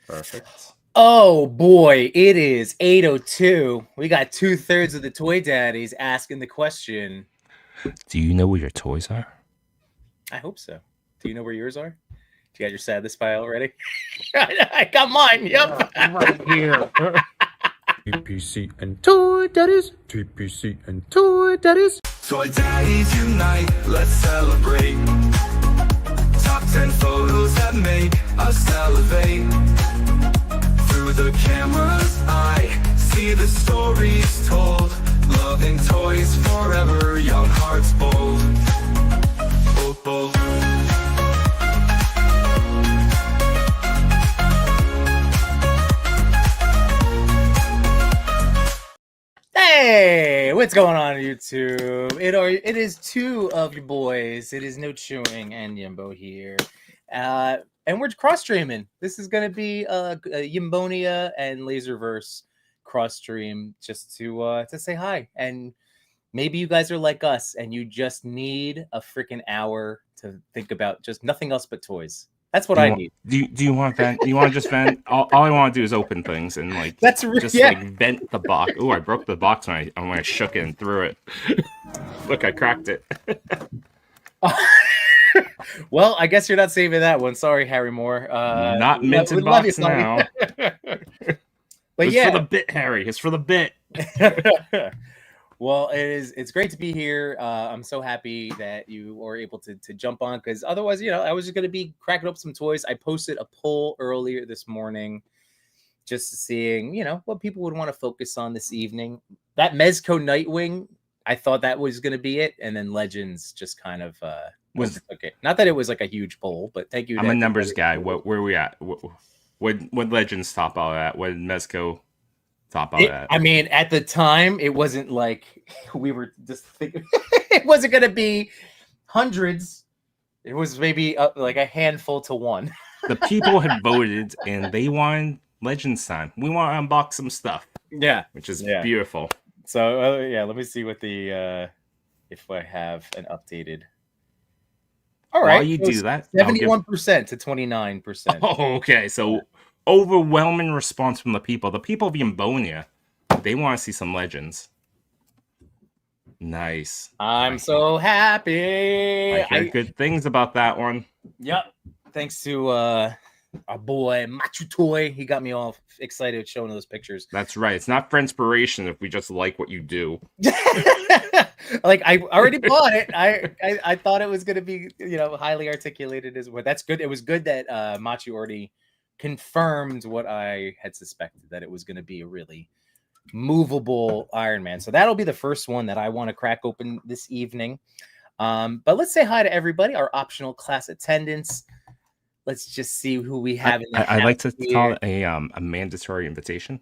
Perfect. Oh boy, it is 8:02. We got 2/3 of the toy daddies asking the question. Do you know where your toys are? I hope so. Do you know where yours are? Do you got your sadness file already? I got mine. Yep. Right here. TPC and toy daddies. TPC and toy daddies. Toy daddies unite, let's celebrate. Top 10 photos that make us salivate. Through the camera's eye, see the stories told. Loving toys forever, young hearts bold. Bold, bold. Hey, what's going on YouTube? It is two of your boys. It is No Chewing and Yimbo here. And we're cross streaming. This is going to be a Yimbonia and Laserverse cross stream just to say hi. And maybe you guys are like us and you just need a freaking hour to think about just nothing else but toys. That's what I need. Do you want to vent? You want to just vent? All I want to do is open things and like vent the box. Oh, I broke the box when I shook it and threw it. Look, I cracked it. Well, I guess you're not saving that one. Sorry, Harry Moore. Not minted box now. But it's for the bit, Harry. It's for the bit. Well, it's great to be here. I'm so happy that you were able to jump on, because otherwise, I was just going to be cracking up some toys. I posted a poll earlier this morning just seeing, what people would want to focus on this evening. That Mezco Nightwing, I thought that was going to be it. And then Legends just kind of was okay. Not that it was like a huge poll, but thank you. I'm a numbers guy. Where are we at? What Legends top out at? What Mezco top out at? I mean, at the time, it wasn't like we were just thinking it wasn't going to be hundreds. It was maybe like a handful to one. The people had voted, and they wanted Legends time. We want to unbox some stuff. Yeah, which is beautiful. So let me see what the if I have an updated. All right, while you do that, 71% to 29%. Oh, okay. So overwhelming response from the people. The people of Yimbonia, they want to see some Legends. Nice. I'm so happy. I heard good things about that one. Yep. Thanks to our boy Machu Toy. He got me all excited showing those pictures. That's right. It's not for inspiration if we just like what you do. Like, I already bought it. I thought it was going to be, highly articulated as well. That's good. It was good that Machu already confirmed what I had suspected, that it was going to be a really movable Iron Man. So that'll be the first one that I want to crack open this evening. But let's say hi to everybody, our optional class attendants. Let's just see who we have in the I like to call it a mandatory invitation.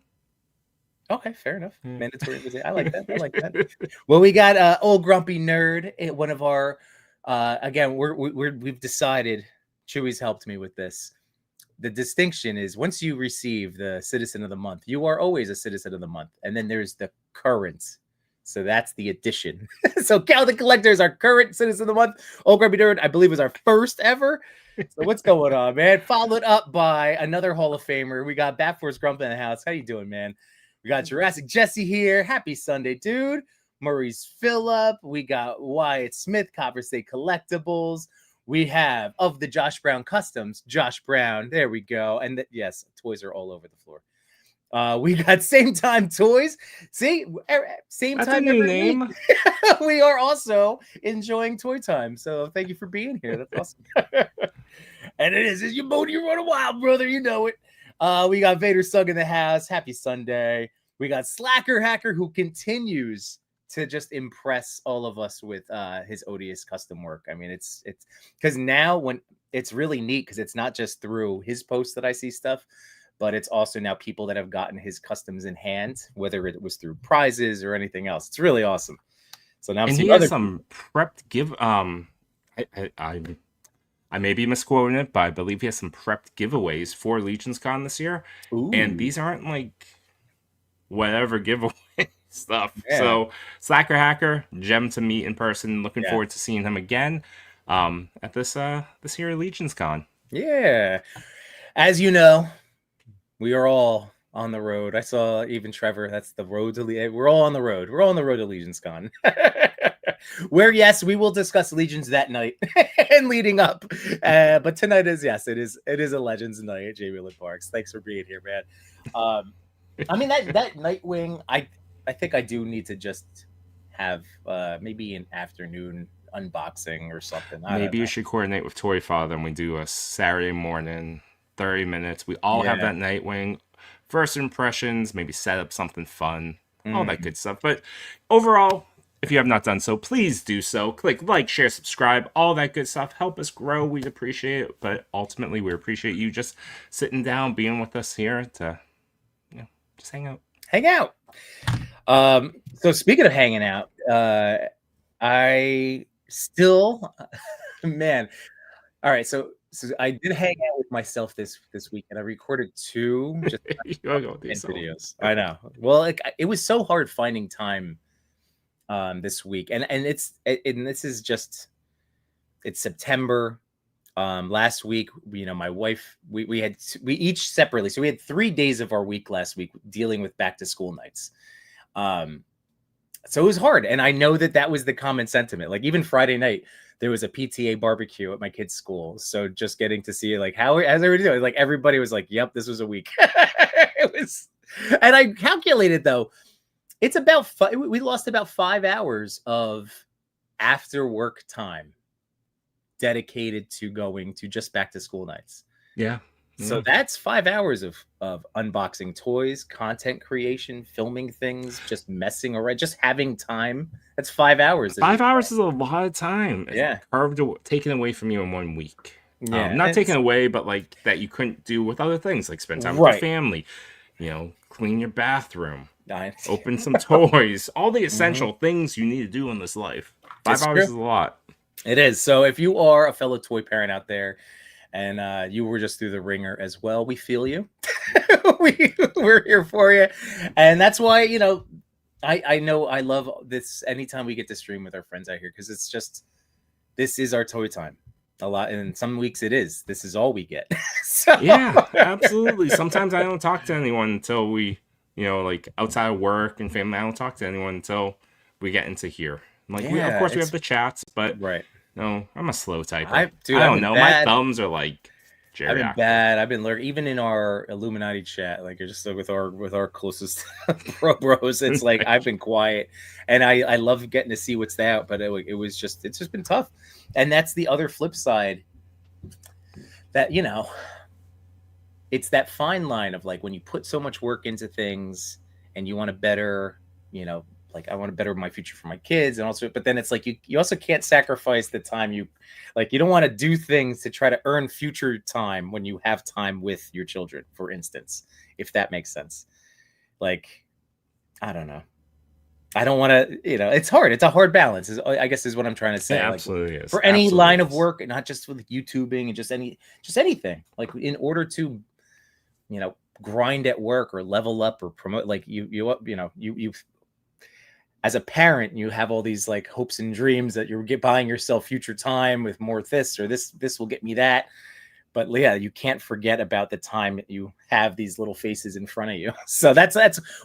Okay, fair enough. Mandatory invitation. I like that. Well, we got Old Grumpy Nerd, one of our again, we've decided, Chewy's helped me with this. The distinction is, once you receive the Citizen of the Month, you are always a Citizen of the Month. And then there's the current. So that's the addition. So Cal the Collector is our current Citizen of the Month. Old Grumpy Nerd, I believe, was our first ever. So what's going on, man? Followed up by another Hall of Famer. We got Bat Force Grump in the house. How you doing, man? We got Jurassic Jesse here. Happy Sunday, dude. Maurice Phillip. We got Wyatt Smith, Copper State Collectibles. We have of the Josh Brown Customs, Josh Brown. There we go. And yes, toys are all over the floor. We got Same Time Toys. See, same That's time. A new name. We are also enjoying Toy Time. So thank you for being here. That's awesome. And it's your boat. You run a wild, brother. You know it. We got Vader Sugg in the house. Happy Sunday. We got Slacker Hacker, who continues to just impress all of us with his odious custom work. I mean, it's because now when it's really neat, because it's not just through his posts that I see stuff, but it's also now people that have gotten his customs in hand, whether it was through prizes or anything else. It's really awesome. So now I'm seeing he has some prepped give. I may be misquoting it, but I believe he has some prepped giveaways for Legions Con this year. Ooh. And these aren't like whatever giveaway stuff. Yeah. So Slacker Hacker, gem to meet in person. Looking forward to seeing him again at this year Legions Con. Yeah. As you know, We are all on the road. I saw even Trevor. That's the road to we're all on the road. We're all on the road to Legion's Con. Where yes, we will discuss Legions that night and leading up. But tonight is it is a Legends night at J. Wheeler Parks. Thanks for being here, man. I mean that Nightwing. I think I do need to just have maybe an afternoon unboxing or something. Maybe you should coordinate with Toy Father and we do a Saturday morning, 30 minutes. We all have that Nightwing. First impressions, maybe set up something fun, all that good stuff. But overall, if you have not done so, please do so. Click like, share, subscribe, all that good stuff. Help us grow. We'd appreciate it. But ultimately, we appreciate you just sitting down, being with us here to, just hang out. Hang out. So speaking of hanging out, I still, man. All right, so I did hang out with myself this week, and I recorded 2 just videos. I know. Well, it was so hard finding time this week, and this is just it's September. Last week, my wife, we each separately, so we had 3 days of our week last week dealing with back to school nights. So it was hard, and I know that was the common sentiment. Like even Friday night, there was a PTA barbecue at my kid's school. So just getting to see like how's everybody doing? Like everybody was like, "Yep, this was a week." It was, and I calculated though, it's about we lost about 5 hours of after work time dedicated to going to just back to school nights. Yeah. So that's 5 hours of unboxing toys, content creation, filming things, just messing around, just having time. That's 5 hours. 5 hours is a lot of time. Yeah. Taken away from you in 1 week. Yeah. Not taken away, but like that you couldn't do with other things, like spend time with your family, clean your bathroom, open some toys, all the essential things you need to do in this life. 5 hours is a lot. It is. So if you are a fellow toy parent out there, and you were just through the ringer as well, we feel you. We're here for you. And that's why, I know I love this anytime we get to stream with our friends out here, because this is our toy time. A lot, and some weeks this is all we get. So. Yeah, absolutely. Sometimes I don't talk to anyone until we, like outside of work and family, I don't talk to anyone until we get into here. Like, of course we have the chats, but right. No, I'm a slow typer. I don't know. My thumbs are like geriatric. I've been bad. I've been lurking, even in our Illuminati chat, like just with our closest bros. It's like I've been quiet, and I love getting to see what's out. But it's just been tough, and that's the other flip side. That it's that fine line of like when you put so much work into things, and you want to better, like I want to better my future for my kids, and also, but then it's like you also can't sacrifice the time you don't want to do things to try to earn future time when you have time with your children, for instance, if that makes sense. Like, I don't know. I don't want to, it's hard. It's a hard balance, I guess is what I'm trying to say. It absolutely is. For any line of work, and not just with YouTubing and just anything, like in order to, grind at work or level up or promote, like you as a parent, you have all these like hopes and dreams that you're buying yourself future time with more this will get me that. But yeah, you can't forget about the time that you have these little faces in front of you. So that's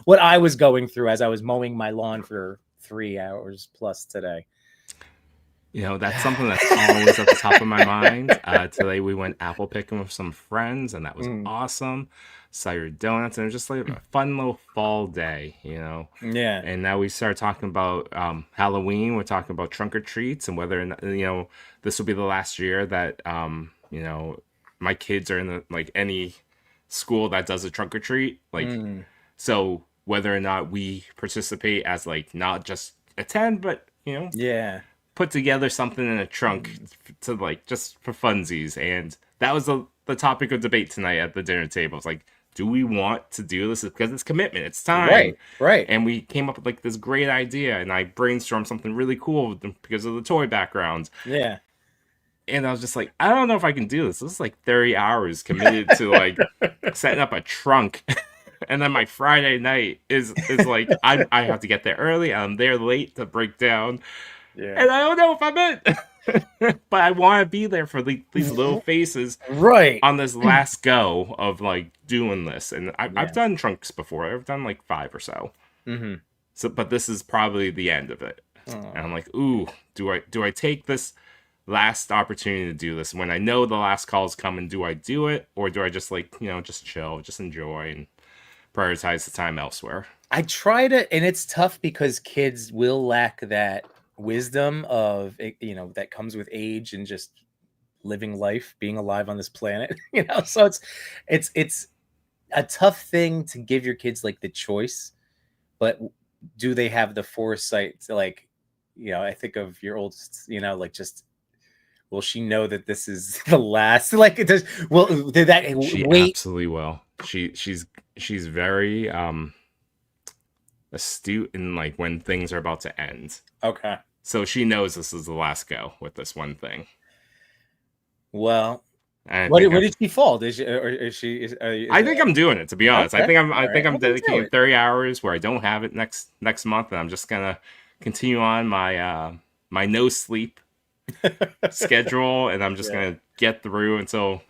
what I was going through as I was mowing my lawn for 3 hours plus today. That's something that's always at the top of my mind. Today we went apple picking with some friends, and that was awesome. Saw your donuts, and it was just like a fun little fall day, Yeah. And now we start talking about Halloween. We're talking about trunk or treats, and whether or not, this will be the last year that my kids are in any school that does a trunk or treat. So whether or not we participate as not just attend, but put together something in a trunk to just for funsies. And that was the topic of debate tonight at the dinner table. It's like, do we want to do this? Because it's commitment, it's time. Right. And we came up with this great idea, and I brainstormed something really cool because of the toy background. Yeah. And I was just like, I don't know if I can do this. This is 30 hours committed to setting up a trunk. And then my Friday night is I have to get there early. I'm there late to break down. Yeah. And I don't know if I'm in. but I want to be there for these little faces Right. on this last go of like doing this. And Yeah. I've done trunks before. I've done like 5 or so. Mm-hmm. So, but this is probably the end of it. And I'm like, ooh, do I take this last opportunity to do this when I know the last call is coming? Do I do it, or do I just like just chill, just enjoy, and prioritize the time elsewhere? I try to, and it's tough because kids will lack that wisdom of that comes with age and just living life, being alive on this planet. So it's a tough thing to give your kids like the choice, but do they have the foresight to like, I think of your oldest, like just, will she know that this is the last? Like, it does. Well, did that She wait? absolutely will. She's very astute in like when things are about to end. Okay. So she knows this is the last go with this one thing. Well, And where did she fall? Did she, or is she? I think I'm doing it, to be honest. Okay. I think I'm Well, dedicating 30 hours where I don't have it next month, and I'm just gonna continue on my my no sleep schedule, and I'm just gonna get through until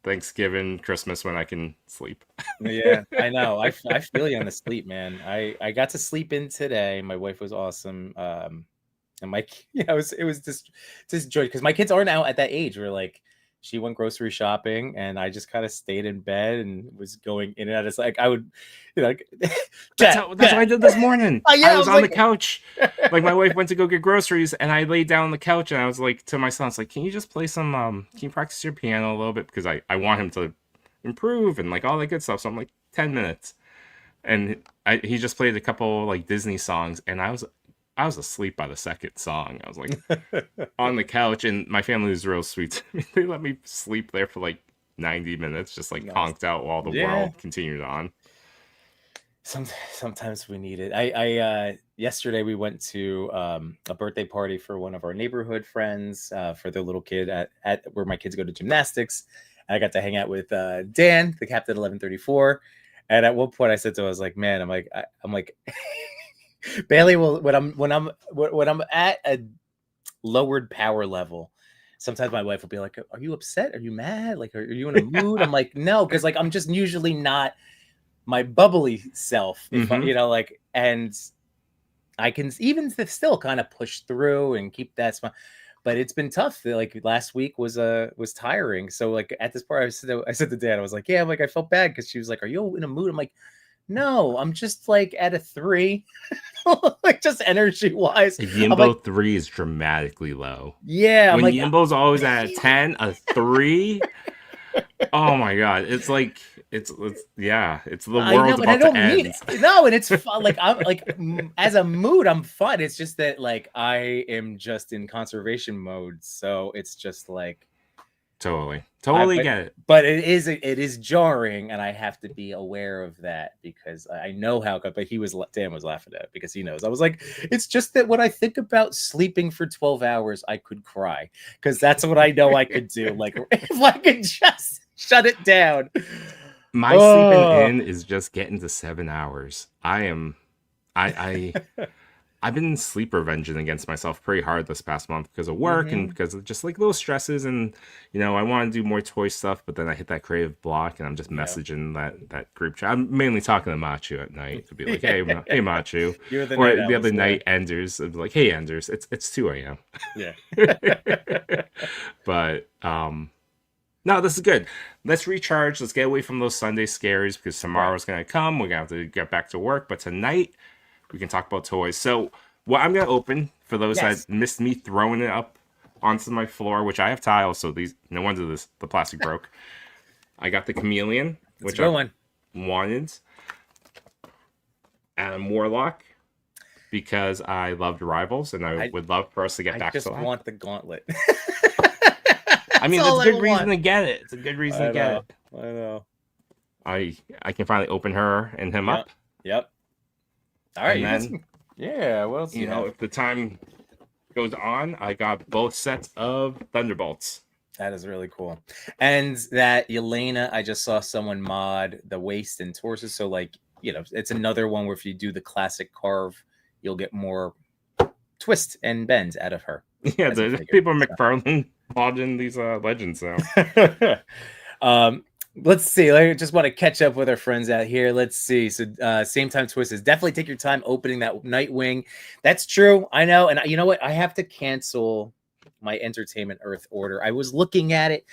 Thanksgiving, Christmas, when I can sleep. Yeah, I know. I feel you on the sleep, man. I got to sleep in today. My wife was awesome. And my it was just joy because my kids aren't out at that age where like she went grocery shopping and I just kind of stayed in bed and was going in and out. It's like I would, like, that's what I did this morning. Yeah, I was on the couch. Like my wife went to go get groceries, and I laid down on the couch, and I was like to my son, I was like, "Can you just play some? Can you practice your piano a little bit, because I want him to improve and like all that good stuff." So I'm like 10 minutes, and he just played a couple like Disney songs, and I was asleep by the second song. I was like on the couch, and my family was real sweet. They let me sleep there for like 90 minutes, just like conked out while the world continued on. Sometimes we need it. I yesterday we went to a birthday party for one of our neighborhood friends for their little kid at where my kids go to gymnastics. And I got to hang out with Dan, the captain 1134. And at one point I said to him, I was like, man, I'm like Bailey will when I'm at a lowered power level, sometimes my wife will be like, are you upset? Are you mad? Like, are you in a mood? I'm like, no, because like I'm just usually not my bubbly self, if like, and I can even still kind of push through and keep that smile. But it's been tough. Like last week was tiring. So like at this part, I said to Dad, I was like, yeah, I'm like, I felt bad because she was like, are you in a mood? I'm like, no, I'm just like at a 3, like just energy wise. Yimbo 3 is dramatically low. Yeah, when Yimbo's always at a 10, a 3. Oh my god, it's like it's the world's about to end. No, and it's fun. Like I'm like as a mood, I'm fun. It's just that like I am just in conservation mode, so it's just like totally get it. But it is jarring, and I have to be aware of that because I know how. But Dan was laughing at it because he knows. I was like, it's just that when I think about sleeping for 12 hours, I could cry because that's what I know I could do. Like if I could just shut it down. My sleeping in is just getting to 7 hours. I've been sleep revenging against myself pretty hard this past month because of work and because of just like little stresses, and I want to do more toy stuff, but then I hit that creative block and I'm just messaging that group chat. I'm mainly talking to Machu at night to be like, hey Machu, or the other night Enders, I'd be like, hey Enders, it's 2 a.m. Yeah. But no, this is good. Let's recharge. Let's get away from those Sunday scaries because tomorrow's gonna come. We're gonna have to get back to work, but tonight we can talk about toys. So what I'm going to open, for those that missed me throwing it up onto my floor, which I have tiles, so no wonder the plastic broke. I got the Chameleon, which I wanted, and Warlock, because I loved Rivals, and I would love for us to get back to that. I just want the gauntlet. I mean, it's a good reason to get it. It's a good reason to get it. I know. I can finally open her and him up. Yep. All right, and then, what else? If the time goes on, I got both sets of Thunderbolts. That is really cool. And that Yelena, I just saw someone mod the waist and torso. So like, it's another one where if you do the classic carve, you'll get more twist and bend out of her. Yeah, as a the figure, people in so. McFarlane bought in these legends now. Let's see. I just want to catch up with our friends out here. Let's see. So, same time twists. Definitely take your time opening that Nightwing. That's true. I know. And you know what? I have to cancel my Entertainment Earth order. I was looking at it.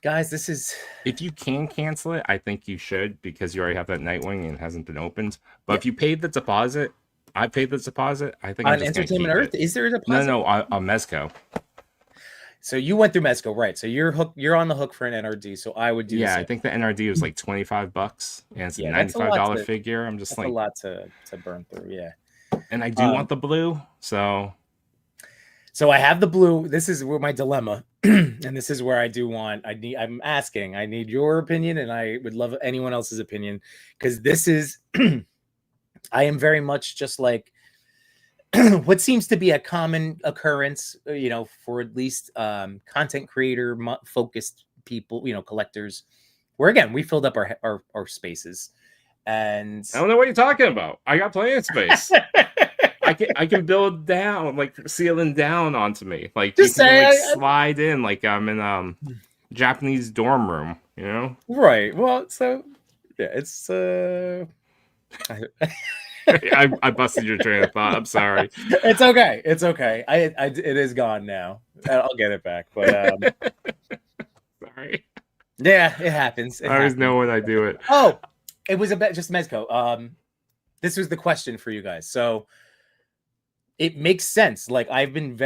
Guys, this is... If you can cancel it, I think you should, because you already have that Nightwing and it hasn't been opened. But if you paid the deposit, I paid the deposit. I think I'm on just gonna Entertainment keep Earth. it. Is there a deposit? No, on Mezco. So you went through Mezco, right? So you're on the hook for an NRD. So I would do. Yeah, I think the NRD was like $25, and it's a $95 figure. I'm just that's like a lot to burn through. Yeah, and I do want the blue, so I have the blue. This is where my dilemma, and this is where I do want. I'm asking. I need your opinion, and I would love anyone else's opinion, because this is. I am very much just like what seems to be a common occurrence, for at least content creator focused people, collectors, where again we filled up our spaces, and I don't know what you're talking about. I got plenty of space. I can build down, like ceiling down onto me, like just you can say, slide in like I'm in Japanese dorm room, Right. Well, so yeah, it's I busted your train of thought. I'm sorry. It's okay. It's okay. It is gone now. I'll get it back. But sorry. Yeah, it happens. I always know when I do it. Oh, it was just Mezco. This was the question for you guys. So it makes sense. Like I've been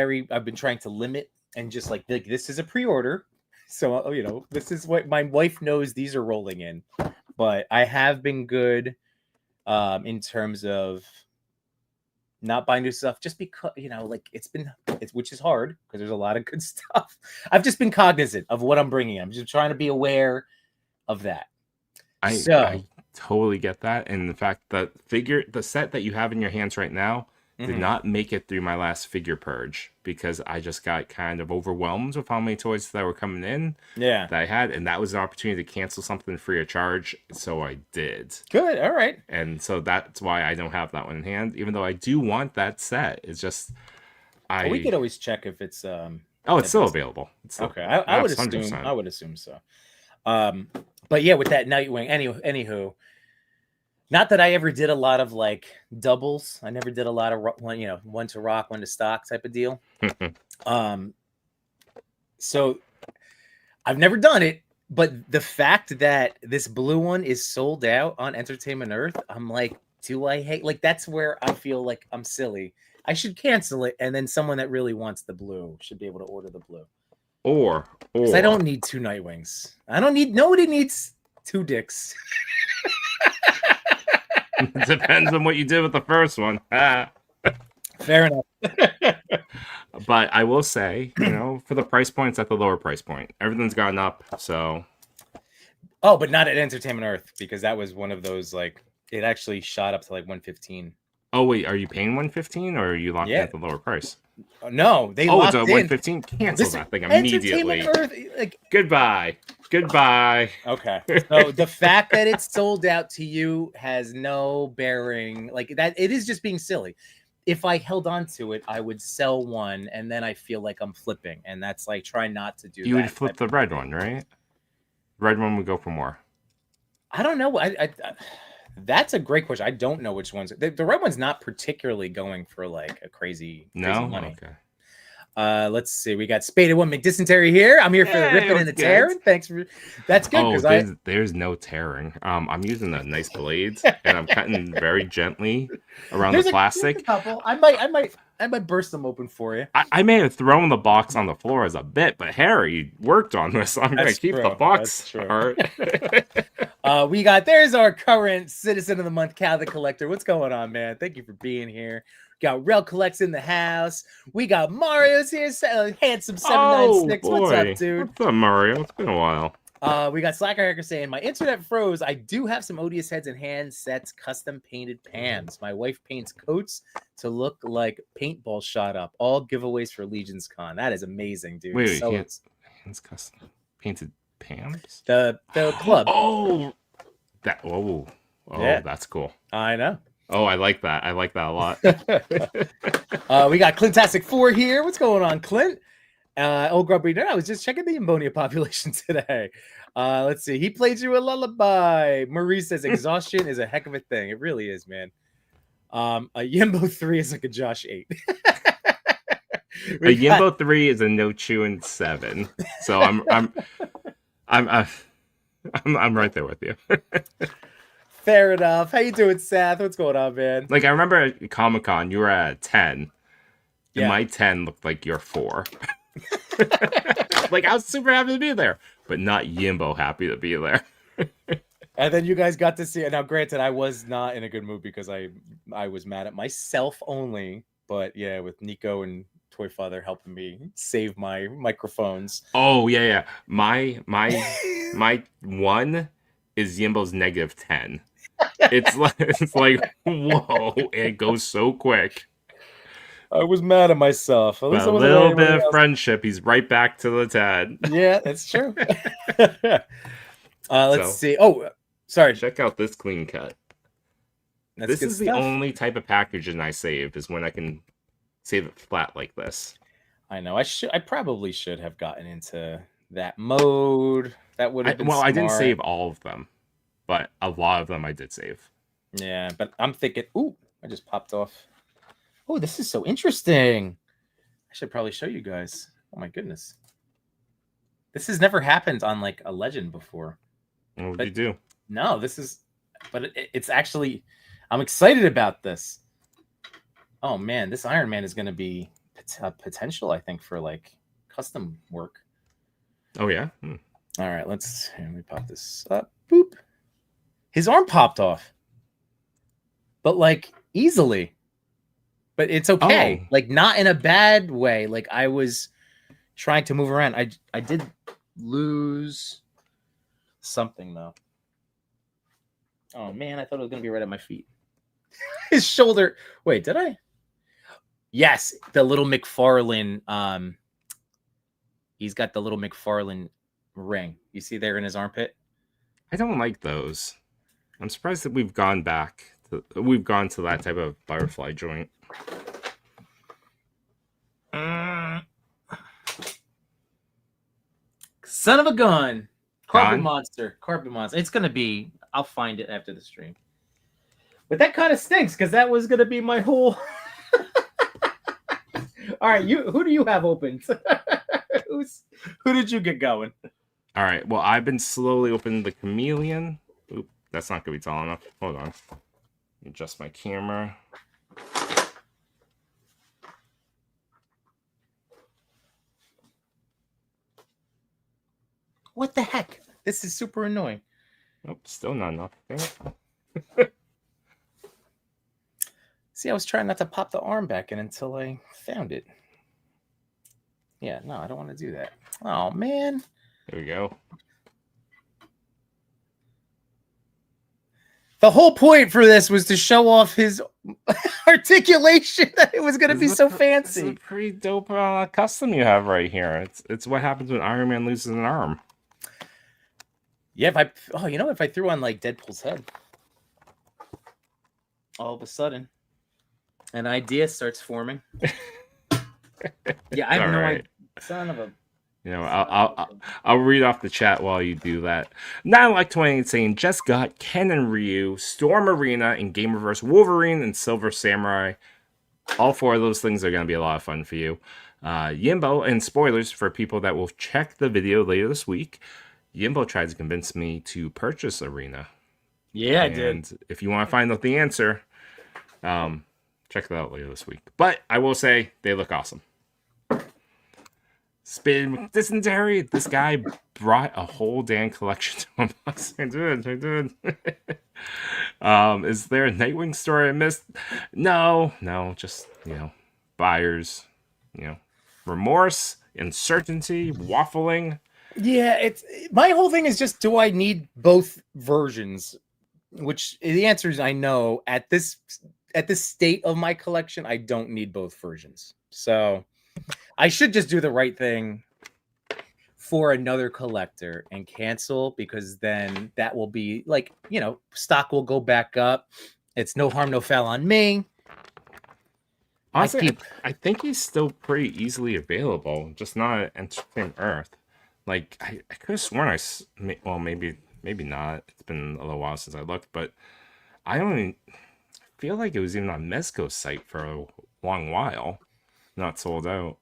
trying to limit and just like this is a pre-order. So this is what my wife knows these are rolling in. But I have been good in terms of not buying new stuff, just because which is hard because there's a lot of good stuff. I've just been cognizant of what I'm bringing. I'm just trying to be aware of that. I totally get that, and the fact that the set that you have in your hands right now did not make it through my last figure purge because I just got kind of overwhelmed with how many toys that were coming in. Yeah, that I had, and that was an opportunity to cancel something free of charge, so I did. Good, all right. And so that's why I don't have that one in hand, even though I do want that set. It's just we could always check if it's it's still available. It's still, okay. I would assume 100%. I would assume so. But yeah, with that Nightwing, anywho, not that I ever did a lot of like doubles. I never did a lot of one to rock, one to stock type of deal. So I've never done it, but the fact that this blue one is sold out on Entertainment Earth, I'm like, do I hate? Like that's where I feel like I'm silly. I should cancel it, and then someone that really wants the blue should be able to order the blue. Or I don't need two Nightwings. Nobody needs two dicks. Depends on what you did with the first one. Fair enough. But I will say, for the price points at the lower price point, everything's gone up. So, but not at Entertainment Earth, because that was one of those like it actually shot up to like 115. Oh wait, are you paying 115 or are you locked in at the lower price? No, they locked it's a in 115. Cancel that thing immediately. Earth, Goodbye. Okay. So the fact that it's sold out to you has no bearing. Like that, it is just being silly. If I held on to it, I would sell one, and then I feel like I'm flipping, and that's like try not to do. You would flip the red one, right? Red one would go for more. I don't know. I that's a great question. I don't know which ones. The red one's not particularly going for like a crazy money. Okay. Let's see. We got Spaded One McDysentery here. I'm here for the ripping and the tearing. Thanks for that's good. There's no tearing. I'm using a nice blade and I'm cutting very gently around the plastic. There's a couple. I might burst them open for you. I may have thrown the box on the floor as a bit, but Harry worked on this. I'm gonna keep the box. There's our current Citizen of the Month, Cal the Collector. What's going on, man? Thank you for being here. Got Rel Collects in the house. We got Mario's here, handsome 796. What's up, dude? What's up, Mario? It's been a while. We got Slacker Hacker saying, my internet froze. I do have some Odious heads and hand sets, custom painted pans. My wife paints coats to look like paintball shot up. All giveaways for Legion's Con. That is amazing, dude. Wait, hands custom painted pans? The club. Yeah. That's cool. I know. Oh, I like that. I like that a lot. We got Clintastic 4 here. What's going on, Clint? Old Grumpy Nerd. I was just checking the Ammonia population today. Let's see. He played you a lullaby. Marie says exhaustion is a heck of a thing. It really is, man. A Yimbo 3 is like a Josh 8. A Yimbo 3 is a no chewing 7. So I'm right there with you. Fair enough. How you doing, Seth? What's going on, man? Like, I remember at Comic-Con, you were at a 10. Yeah. And my 10 looked like your 4. Like, I was super happy to be there, but not Yimbo happy to be there. And then you guys got to see it. Now, granted, I was not in a good mood because I was mad at myself only. But yeah, with Nico and Toy Father helping me save my microphones. Oh, yeah. My 1 is Yimbo's -10. It's like whoa, it goes so quick. I was mad at myself. At least But a little bit of friendship, he's right back to the 10. Yeah, that's true. Let's see. Oh, sorry. Check out this clean cut. This is the only type of packaging I save, is when I can save it flat like this. I know. I probably should have gotten into that mode. That would have been smart. I didn't save all of them, but a lot of them I did save. Yeah, but I'm thinking, ooh, I just popped off. Oh, this is so interesting. I should probably show you guys. Oh my goodness. This has never happened on like a Legend before. What would you do? No, it's actually, I'm excited about this. Oh man, this Iron Man is going to be potential, I think, for like custom work. Oh yeah. All right, let me pop this up. Boop. His arm popped off, but like easily. But it's okay. Oh. Like not in a bad way. Like I was trying to move around. I did lose something though. Oh man, I thought it was gonna be right at my feet. His shoulder. Wait, did I? Yes, the little McFarlane. He's got the little McFarlane ring. You see there in his armpit? I don't like those. I'm surprised that we've gone to that type of butterfly joint. Son of a gun. Carbon Monster. It's going to be, I'll find it after the stream. But that kind of stinks because that was going to be my whole. All right, who do you have open? Who did you get going? All right, well, I've been slowly opening the Chameleon. Oop, that's not going to be tall enough. Hold on. Adjust my camera. What the heck? This is super annoying. Nope, still not enough. See, I was trying not to pop the arm back in until I found it. Yeah, no, I don't want to do that. Oh, man. There we go. The whole point for this was to show off his articulation, that it was going to be so fancy. It's a pretty dope custom you have right here. It's what happens when Iron Man loses an arm. Yeah, if I threw on like Deadpool's head, all of a sudden, an idea starts forming. Yeah, I have no idea. Son of a. You know, I'll read off the chat while you do that. Not like 28 saying just got Ken and Ryu, Storm Arena, and Gamerverse Wolverine and Silver Samurai. All 4 of those things are going to be a lot of fun for you. Yimbo, and spoilers for people that will check the video later this week. Yimbo tried to convince me to purchase Arena. Yeah, I did. And if you want to find out the answer, check that out later this week. But I will say they look awesome. Spin Dysentery. This guy brought a whole damn collection to unbox. I did. Is there a Nightwing story I missed? No, just, buyers, remorse, uncertainty, waffling. Yeah, my whole thing is just, do I need both versions? Which the answer is I know. At this state of my collection, I don't need both versions. So I should just do the right thing for another collector and cancel, because then that will be like, stock will go back up It's no harm, no foul on me. Honestly, I think he's still pretty easily available, just not at Entertainment Earth. Like I could have sworn well, maybe not. It's been a little while since I looked, but I don't even feel like it was even on Mezco's site for a long while, not sold out.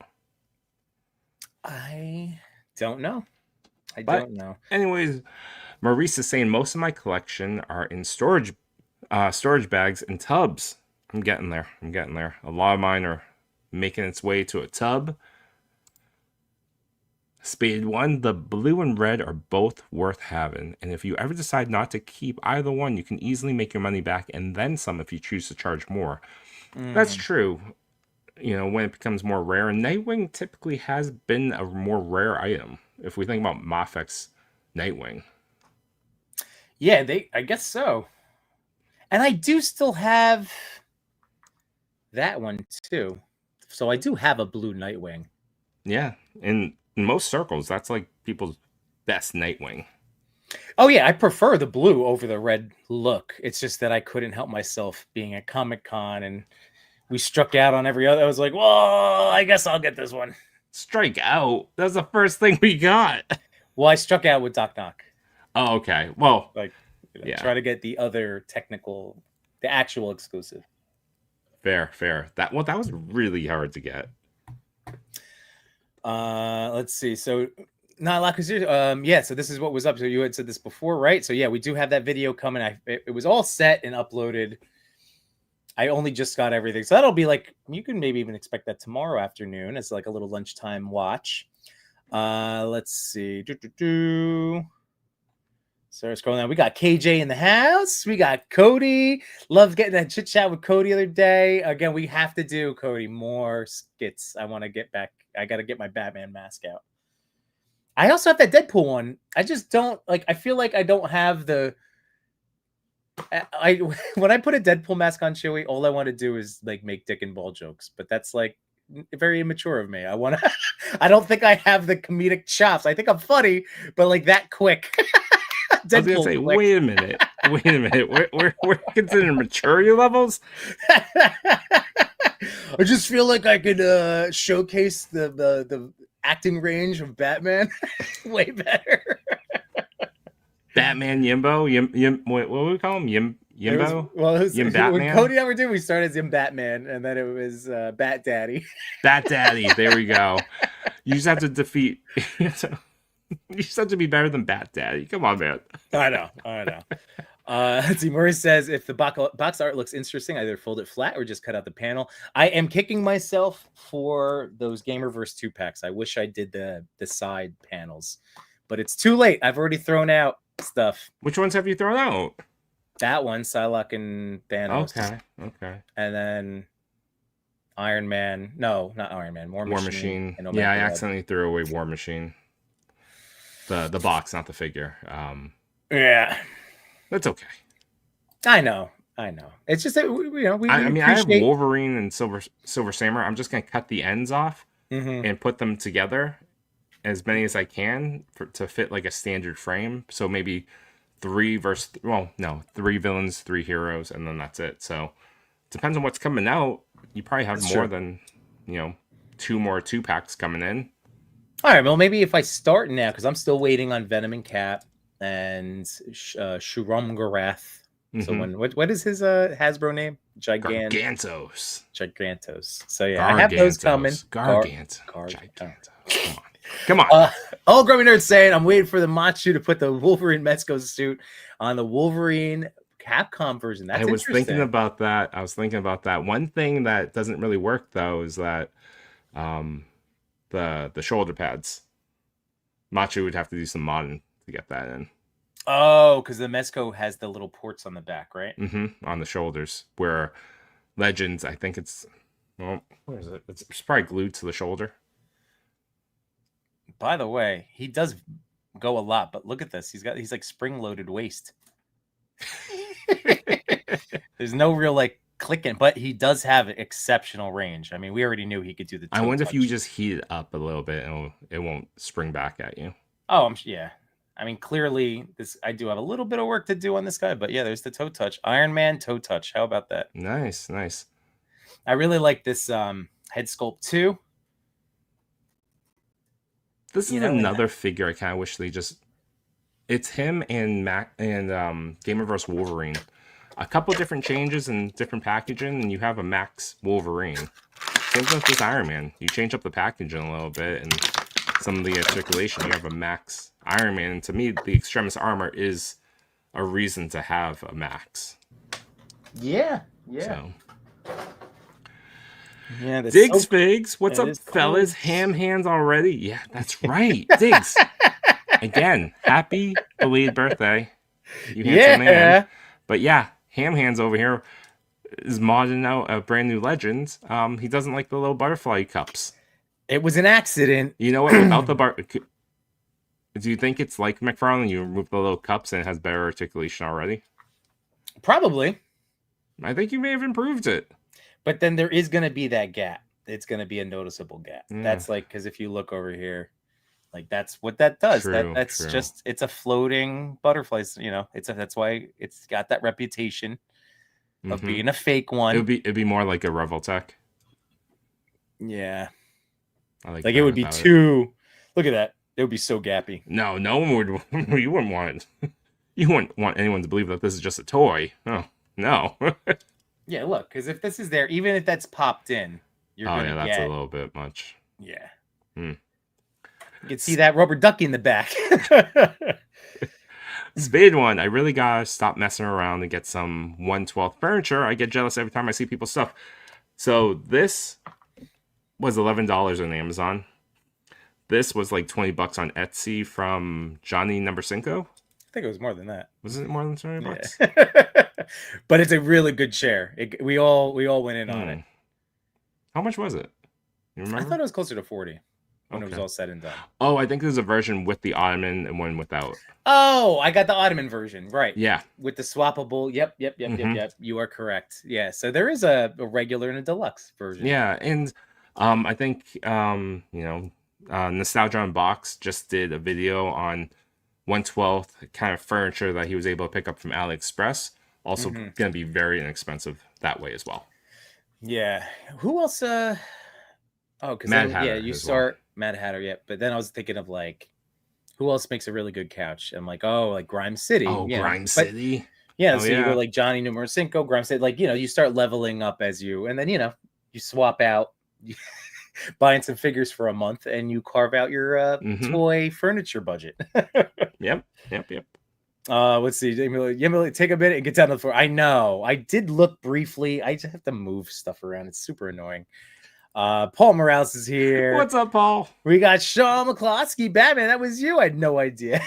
I don't know. But don't know. Anyways, Maurice is saying most of my collection are in storage bags and tubs. I'm getting there. A lot of mine are making its way to a tub. Spade 1, the blue and red are both worth having. And if you ever decide not to keep either one, you can easily make your money back and then some if you choose to charge more. That's true. You know, when it becomes more rare. And Nightwing typically has been a more rare item. If we think about Mafek's Nightwing. Yeah, I guess so. And I do still have that one too. So I do have a blue Nightwing. Yeah, in most circles, that's like people's best Nightwing. Oh yeah, I prefer the blue over the red look. It's just that I couldn't help myself being at Comic-Con and we struck out on every other. I was like, well, I guess I'll get this one. Strike out? That's the first thing we got. Well, I struck out with Doc Knock. Oh, okay. Well, like, try to get the other the actual exclusive. Fair. That was really hard to get. Let's see. So, not a lot, because so this is what was up. So you had said this before, right? So yeah, we do have that video coming. It was all set and uploaded. I only just got everything, so that'll be like, you can maybe even expect that tomorrow afternoon as like a little lunchtime watch. Let's see. So scrolling down, we got KJ in the house. We got Cody. Loved getting that chit chat with Cody the other day. Again, we have to do, Cody, more skits. I want to get back. I got to get my Batman mask out. I also have that Deadpool one. I just don't like. I feel like I don't have the. When I put a Deadpool mask on Chewie, all I want to do is like make dick and ball jokes. But that's like very immature of me. I don't think I have the comedic chops. I think I'm funny, but like that quick. I was gonna say, wait a minute. We're considering maturity levels. I just feel like I could showcase the acting range of Batman way better. Batman Yimbo? What do we call him? Yimbo? Yim Batman? When Cody and I were doing, we started as Yim Batman, and then it was Bat Daddy. Bat Daddy, there we go. You just have to defeat... You just have to be better than Bat Daddy. Come on, man. I know. Let's see. Murray says, if the box art looks interesting, either fold it flat or just cut out the panel. I am kicking myself for those Gamerverse 2-packs. I wish I did the side panels, but it's too late. I've already thrown out stuff. Which ones have you thrown out? That one, Psylocke and Thanos. Okay. And then Iron Man. No, not Iron Man. War Machine. Yeah, I accidentally threw away War Machine. The box, not the figure. Yeah. That's okay. I know. It's just that I have Wolverine and Silver Samurai. I'm just gonna cut the ends off and put them together, as many as I can to fit like a standard frame. So maybe 3 villains, 3 heroes, and then that's it. So depends on what's coming out. You probably have more than 2 more 2-packs coming in. All right. Well, maybe if I start now, because I'm still waiting on Venom and Cap and Shurumgarath. So what is his Hasbro name? Gigantos. So yeah, I have those coming. Gigantos. Come on. All Grumpy Nerd saying I'm waiting for the Machu to put the Wolverine Mezco suit on the Wolverine Capcom version. That's interesting. I was thinking about that. One thing that doesn't really work though is that the shoulder pads. Machu would have to do some modding to get that in. Oh, because the Mezco has the little ports on the back, right? On the shoulders. Where Legends, I think it's... Well, where is it? It's probably glued to the shoulder. By the way, he does go a lot, but look at this. He's like spring-loaded waist. There's no real like clicking, but he does have exceptional range. I mean, we already knew he could do the... I wonder if you just heat it up a little bit and it won't spring back at you. Oh, yeah. I mean, clearly, I do have a little bit of work to do on this guy, but yeah, there's the toe touch. Iron Man toe touch. How about that? Nice, nice. I really like this head sculpt too. This is another figure I kind of wish they just. It's him and Gamer vs. Wolverine. A couple different changes and different packaging, and you have a Max Wolverine. Same thing with this Iron Man. You change up the packaging a little bit, and some of the articulation. You have a Max Iron Man. And to me, the Extremis armor is a reason to have a Max. Yeah. So. Yeah, Diggs Figs, what's up, fellas? Ham hands already? Yeah, that's right. Diggs. Again, happy belated birthday. You handsome man. But yeah, Ham hands over here is modding out a brand new Legends. He doesn't like the little butterfly cups. It was an accident. You know what? Without the do you think it's like McFarlane? You remove the little cups and it has better articulation already? Probably. I think you may have improved it. But then there is going to be that gap. It's going to be a noticeable gap. Yeah. That's like, because if you look over here, like that's what that does. That's just, it's a floating butterfly. You know, that's why it's got that reputation of being a fake one. It'd be more like a Revoltech. Yeah. I like it would be too. Look at that. It would be so gappy. No one would. You wouldn't want it. You wouldn't want anyone to believe that this is just a toy. Oh no. Yeah, look, because if this is there, even if that's popped in, you're gonna that's a little bit much. Yeah. You can see that rubber ducky in the back. Spade one. I really gotta stop messing around and get some 1/12 furniture. I get jealous every time I see people's stuff. So this was $11 on Amazon. This was like $20 on Etsy from Johnny Number Cinco. I think it was more than that. Was it more than $20? Yeah. But it's a really good chair. We all went in on it. How much was it? You remember? I thought it was closer to 40 when it was all said and done. Oh, I think there's a version with the ottoman and one without. Oh, I got the ottoman version, right? Yeah, with the swappable. Yep. You are correct. Yeah, so there is a regular and a deluxe version. Yeah, and I think Nostalgia Unbox just did a video on 1/12 kind of furniture that he was able to pick up from AliExpress. Also going to be very inexpensive that way as well. Yeah. Who else? Because you start Mad Hatter. Yeah, but then I was thinking of like, who else makes a really good couch? I'm like, like Grime City. Oh, yeah. Grime City. Yeah. You go like Johnny Numero Cinco, Grime City. Like, you start leveling up as and then you swap out. Buying some figures for a month and you carve out your toy furniture budget. Yep. Let's see. Emily, take a minute and get down to the floor. I know. I did look briefly. I just have to move stuff around. It's super annoying. Paul Morales is here. What's up, Paul? We got Sean McCloskey. Batman, that was you. I had no idea.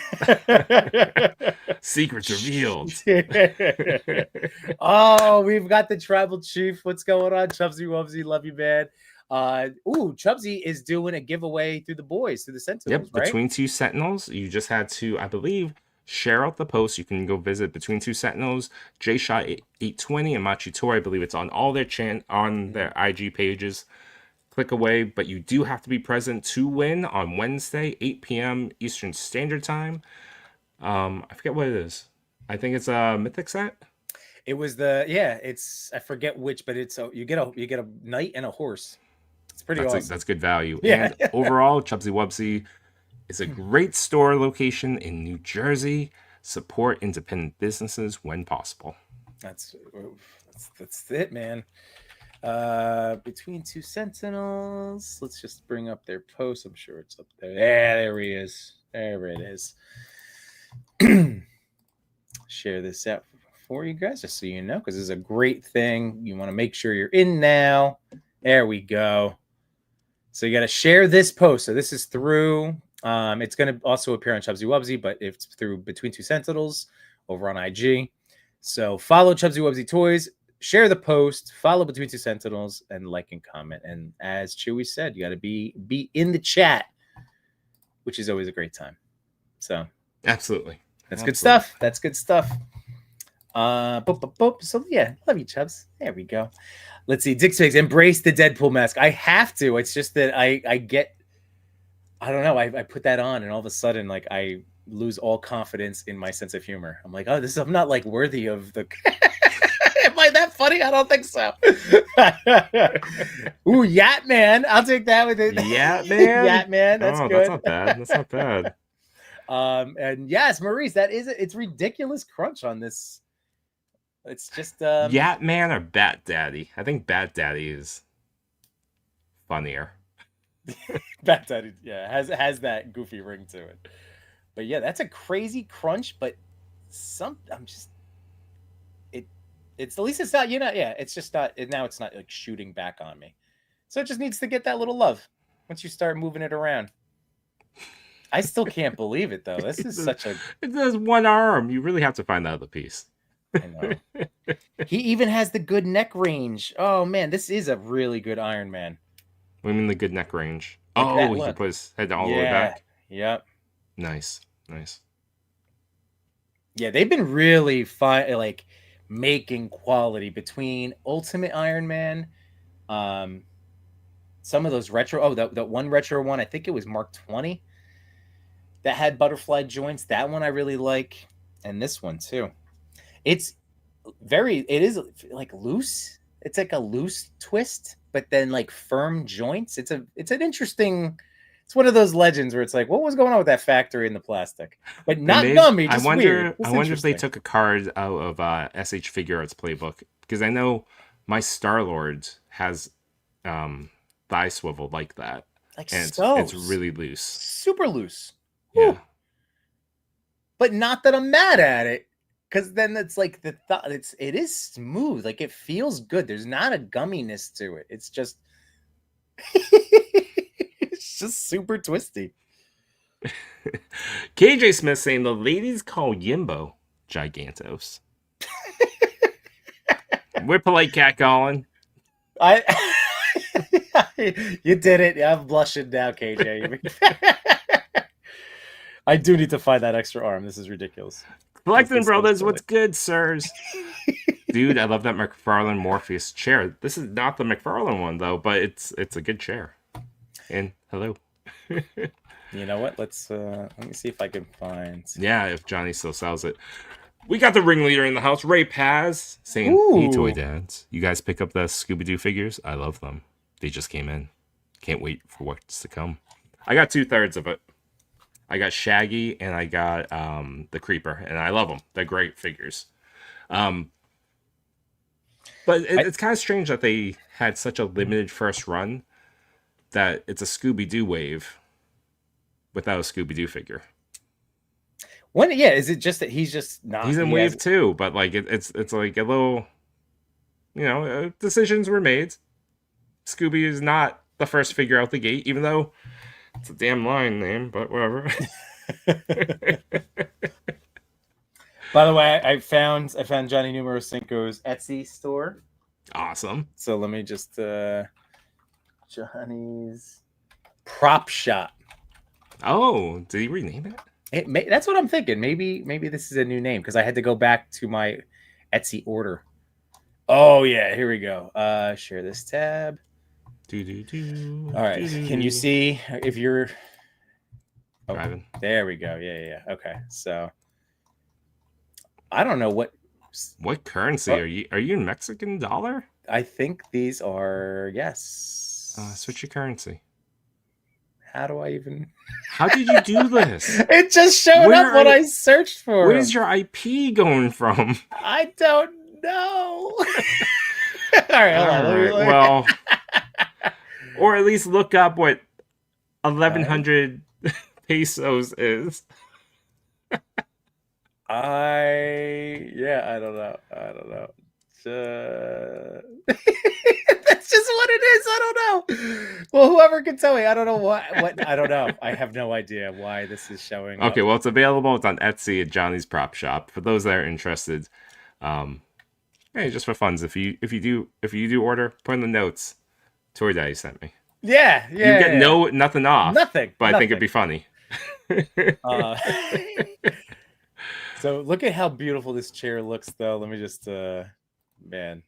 Secrets revealed. Oh, we've got the tribal chief. What's going on? Chubsy Wubsy, love you, man. Chubsy is doing a giveaway through the boys, through the Sentinels. Yep, Between Two Sentinels. You just had to, I believe, share out the post. You can go visit Between Two Sentinels, JShot 820, and Machitor. I believe it's on all their their IG pages. Click away, but you do have to be present to win on Wednesday, 8 p.m. Eastern Standard Time. I forget what it is. I think it's a Mythic set. It was I forget which, but it's you get a knight and a horse. It's pretty awesome. That's good value. Yeah. And overall, Chubsy Wubsy is a great store location in New Jersey. Support independent businesses when possible. That's it, man. Between Two Sentinels. Let's just bring up their post. I'm sure it's up there. Yeah, there he is. There it is. Share this out for you guys just so you know, because this is a great thing. You want to make sure you're in now. There we go. So you got to share this post. So this is through, it's going to also appear on Chubsy Wubsy, but it's through Between Two Sentinels over on IG. So follow Chubsy Wubsy Toys, share the post, follow Between Two Sentinels, and like and comment. And as Chewy said, you got to be in the chat, which is always a great time. So absolutely. That's good stuff. That's good stuff. So yeah, love you, Chubs. There we go. Let's see. Dick Figs, embrace the Deadpool mask. I have to. It's just that I don't know. I put that on and all of a sudden, like I lose all confidence in my sense of humor. I'm like, oh, I'm not like worthy of the. Am I that funny? I don't think so. Ooh, Yat Man. I'll take that with it. Yeah, man. Yat Man. That's Oh, good. that's not bad. That's not bad. And yes, Maurice, that is it's ridiculous crunch on this. It's just Yat Man or Bat Daddy? I think Bat Daddy is funnier. Bat Daddy, yeah, has that goofy ring to it. But yeah, that's a crazy crunch. But it's at least it's not, it's just not now. It's not like shooting back on me. So it just needs to get that little love once you start moving it around. I still can't believe it though. This is such a. It does one arm. You really have to find the other piece. I know. He even has the good neck range. Oh man, this is a really good Iron Man. What do you mean the good neck range? Like that, Oh, he look. put his head all the way back. Yep. Nice. Yeah, they've been really fine, like making quality between Ultimate Iron Man, some of those retro. Oh, that one retro one, I think it was Mark 20, that had butterfly joints. That one I really like, and this one too. It is like loose. It's like a loose twist, but then like firm joints. It's an interesting. It's one of those legends where it's like, what was going on with that factory in the plastic? But not gummy. Just weird. I wonder if they took a card out of SH Figure Arts playbook, because I know my Star-Lord has thigh swivel like that, like and so. it's really loose, super loose. Yeah. Woo. But not that I'm mad at it, because then it's like it is smooth. Like it feels good. There's not a gumminess to it. It's just. It's just super twisty. KJ Smith saying the ladies call Yimbo Gigantos. We're polite catcalling. You did it. I'm blushing now, KJ. I do need to find that extra arm. This is ridiculous. Collecting Brothers, what's good, sirs? Dude, I love that McFarlane Morpheus chair. This is not the McFarlane one though, but it's a good chair. And hello. You know what? Let me see if I can find. Yeah, if Johnny still sells it. We got the ringleader in the house, Ray Paz, saying, "Hey, toy dads, you guys pick up the Scooby-Doo figures? I love them. They just came in. Can't wait for what's to come." I got 2/3 of it. I got Shaggy and I got the Creeper, and I love them. They're great figures. But it's kind of strange that they had such a limited first run that it's a Scooby-Doo wave without a Scooby-Doo figure. Is it just that he's just not? He's in wave 2, but like it's like a little, decisions were made. Scooby is not the first figure out the gate, even though it's a damn line name, but whatever. By the way, I found Johnny Numero Cinco's Etsy store. Awesome. So let me just Johnny's Prop Shop. Oh, did he rename it? That's what I'm thinking. Maybe this is a new name, because I had to go back to my Etsy order. Oh yeah, here we go. Share this tab. All right. Can you see if you're driving? There we go. Yeah. Okay. So I don't know what currency are you? Are you in Mexican dollar? I think these are, yes. Switch your currency. How do I even? How did you do this? It just showed up what I searched for. Where's your IP going from? I don't know. All right. Hold on. Well, or at least look up what 1,100 pesos is. I don't know. That's just what it is. I don't know. Well, whoever can tell me. I don't know what I don't know. I have no idea why this is showing up. Okay, well, it's available. It's on Etsy at Johnny's Prop Shop. For those that are interested, hey, just for funds. If you do order, put in the notes. Toy Daddy sent me. Yeah. You get nothing off. Nothing. But I think it'd be funny. So look at how beautiful this chair looks, though. Let me just, man.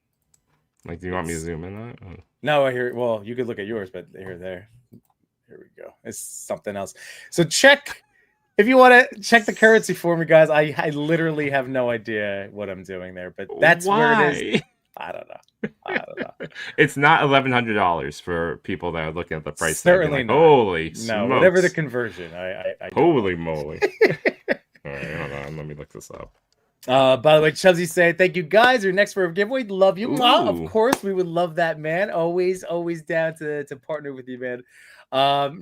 Like, do you want me to zoom in on it? Oh. No, well, you could look at yours, but there we go. It's something else. So check If you want to check the currency for me, guys, I literally have no idea what I'm doing there, but that's where it is. Why? I don't know. It's not $1,100 for people that are looking at the price tag. Certainly Like, not. holy No, smokes. whatever the conversion. I don't Holy know. moly. All right, hold on. Let me look this up. By the way, Chelsea saying, thank you guys. Your next for a giveaway. Love you. Mwah. Of Ooh. course, we would love that, man. Always down to partner with you, man.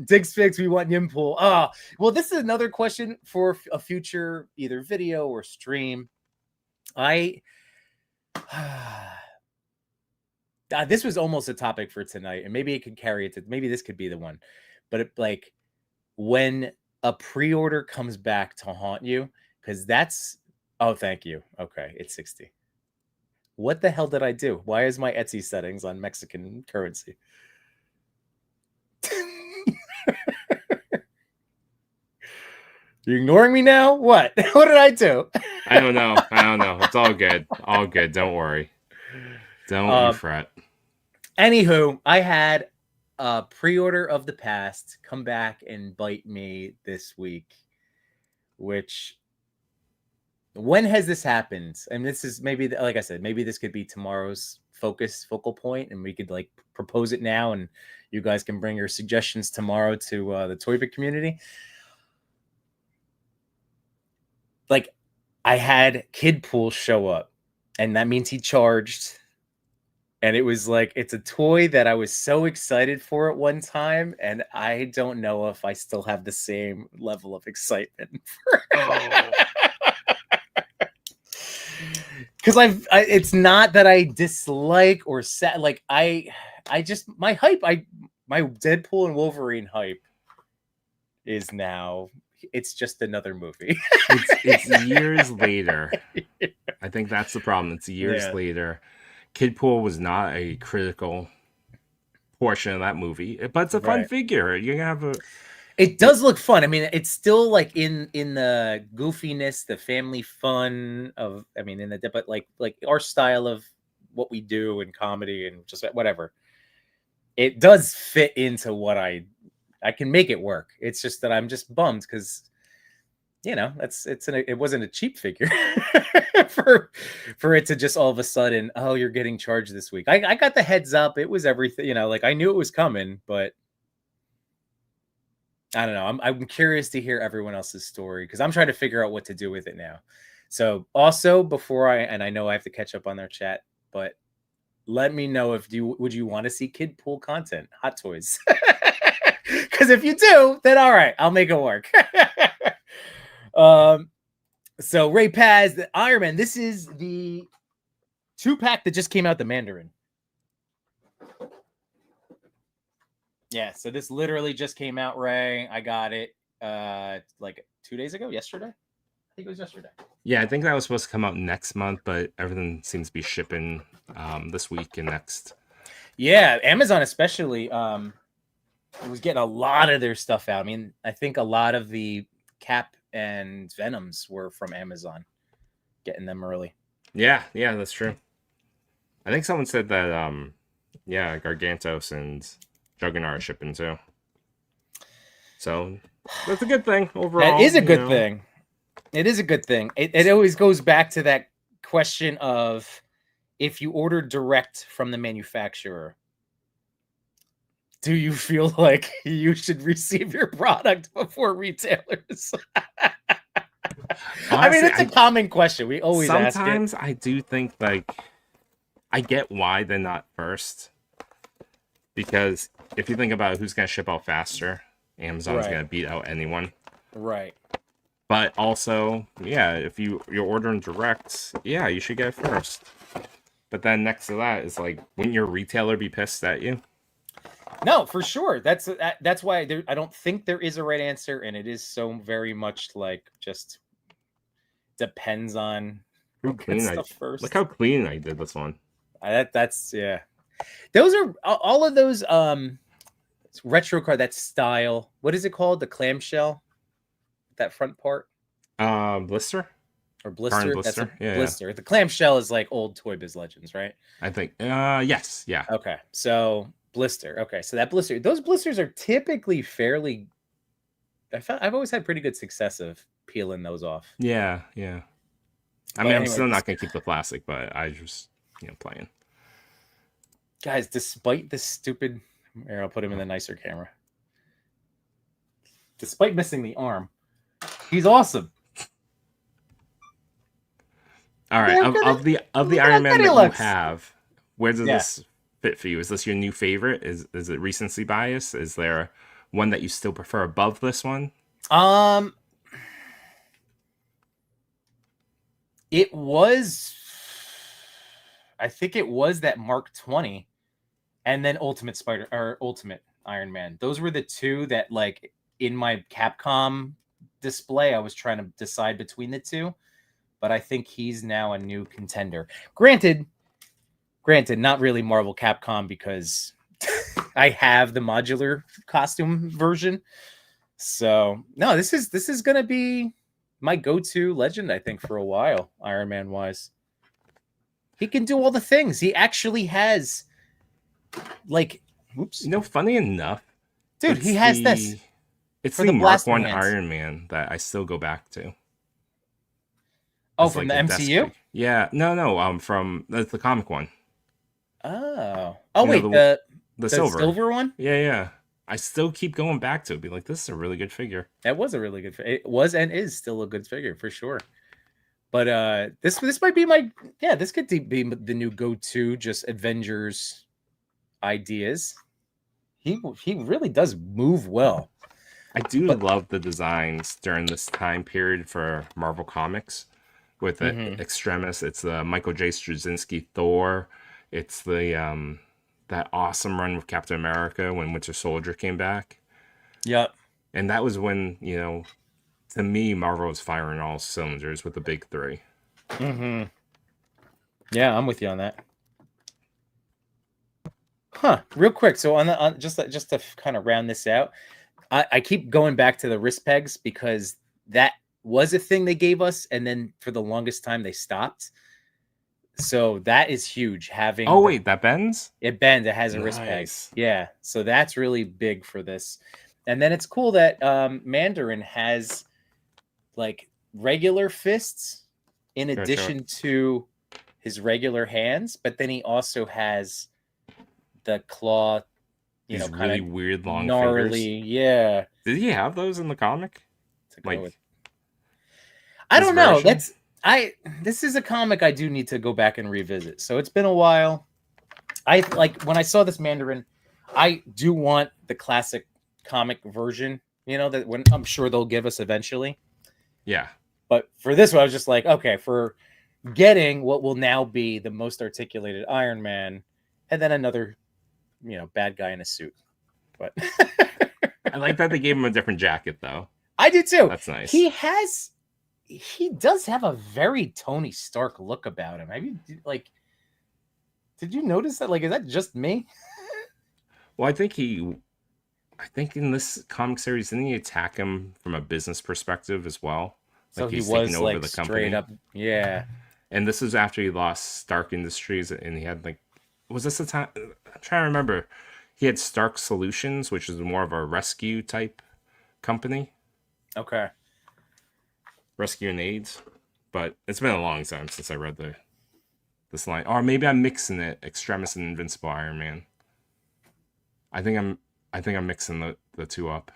Diggs Fix, we want Yimpool. Well, this is another question for a future either video or stream. This was almost a topic for tonight, and maybe it could carry it to maybe this could be the one. But like when a pre-order comes back to haunt you, because that's thank you. Okay, it's 60. What the hell did I do? Why is my Etsy settings on Mexican currency? You ignoring me now? What? What did I do? I don't know. It's all good. All good. Don't worry. Don't you fret. Anywho, I had a pre-order of the past come back and bite me this week, which when has this happened? And this is maybe, like I said, maybe this could be tomorrow's focal point, and we could like propose it now, and you guys can bring your suggestions tomorrow to the Toy Bit community. Like, I had Kid Pool show up, and that means he charged. And it was like, it's a toy that I was so excited for at one time, and I don't know if I still have the same level of excitement. Because it's not that I dislike or like I just my Deadpool and Wolverine hype is now. It's just another movie. It's years later. I think that's the problem. It's years later. Kid Pool was not a critical portion of that movie, but it's a fun figure. You're gonna have It does look fun. I mean, it's still like in the goofiness, the family fun of. I mean, but like our style of what we do in comedy and just whatever. It does fit into what I can make it work. It's just that I'm just bummed because, you know, it wasn't a cheap figure for it to just all of a sudden, oh, you're getting charged this week. I got the heads up. It was everything, you know, like I knew it was coming, but I don't know. I'm curious to hear everyone else's story because I'm trying to figure out what to do with it now. So also before I know I have to catch up on their chat, but let me know would you want to see Kid Pool content, Hot Toys? Because if you do, then all right, I'll make it work. So Ray Paz, the Iron Man. This is the 2-pack that just came out, the Mandarin. Yeah, so this literally just came out, Ray. I got it like 2 days ago, yesterday. I think it was yesterday. Yeah, I think that was supposed to come out next month, but everything seems to be shipping this week and next. Yeah, Amazon especially was getting a lot of their stuff out. I mean, I think a lot of the Cap and Venoms were from Amazon, getting them early. Yeah, that's true. I think someone said that Gargantos and Juggernaut are shipping too. So that's a good thing overall. That is a good thing. It is a good thing. It always goes back to that question of if you order direct from the manufacturer, do you feel like you should receive your product before retailers? Honestly, I mean, it's a common question. We always ask it. Sometimes I do think like I get why they're not first. Because if you think about who's going to ship out faster, Amazon's going to beat out anyone. Right. But also, yeah, if you're ordering direct, yeah, you should get it first. But then next to that is like, wouldn't your retailer be pissed at you? No, for sure. That's why I don't think there is a right answer, and it is so very much like just depends on who gets stuff first. Look how clean I did this one. That's yeah. Those are all of those retro car, that style. What is it called? The clamshell, that front part. Blister or blister. Blister. That's blister. Yeah. The clamshell is like old Toy Biz Legends, right? I think. Yes. Yeah. Okay. So blister. Okay. So that blister. Those blisters are typically I've always had pretty good success of peeling those off. Yeah, yeah. I But mean, I'm anyway, still not gonna keep the plastic, but I just playing. guys, despite this stupid, here, I'll put him in the nicer camera. Despite missing the arm, he's awesome. All right, of the Iron Man that you have, where does this fit for you? Is this your new favorite? Is it recency bias? Is there one that you still prefer above this one? It was, I think it was that Mark 20, and then Ultimate Iron Man. Those were the two that, like, in my Capcom display, I was trying to decide between the two. But I think he's now a new contender. Granted, not really Marvel Capcom, because I have the modular costume version. So no, this is gonna be my go-to legend, I think, for a while, Iron Man wise. He can do all the things. He actually has, like, oops. Funny enough, dude, he has this. It's the Mark 1 Iron Man that I still go back to. Oh, from the MCU? Yeah, no, from the comic one. Oh, wait, the silver one? Yeah. I still keep going back to it. Be like, this is a really good figure. That was a really good figure. It was and is still a good figure for sure. But this might be this could be the new go-to just Avengers ideas. He really does move well. I love the designs during this time period for Marvel Comics. With Extremis, it's the Michael J. Straczynski Thor. It's the that awesome run with Captain America when Winter Soldier came back. Yep. And that was when, to me, Marvel was firing all cylinders with the big three. Mm-hmm. Yeah, I'm with you on that. Huh? Real quick, so on just to kind of round this out, I keep going back to the wrist pegs because that was a thing they gave us, and then for the longest time they stopped. So that is huge. Having that bends? It bends. It has a wrist peg. Yeah, so that's really big for this. And then it's cool that Mandarin has like regular fists in addition to his regular hands, but then he also has the claw, kind really of weird long gnarly fingers. Yeah. Did he have those in the comic? I don't know. This is a comic I do need to go back and revisit. So it's been a while. When I saw this Mandarin, I do want the classic comic version, that when I'm sure they'll give us eventually. Yeah. But for this one, I was just like, okay, for getting what will now be the most articulated Iron Man, and then another, bad guy in a suit. But I like that they gave him a different jacket, though. I do too. That's nice. He does have a very Tony Stark look about him. Have you did you notice that? Is that just me? Well, I think in this comic series, didn't he attack him from a business perspective as well? So he was taking over the company. Straight up, yeah. And this is after he lost Stark Industries, and he had was this the time? I'm trying to remember. He had Stark Solutions, which is more of a rescue type company. Okay. Rescue and AIDS, but it's been a long time since I read this line. Or maybe I'm mixing it. Extremis and Invincible Iron Man. I think I'm mixing the two up.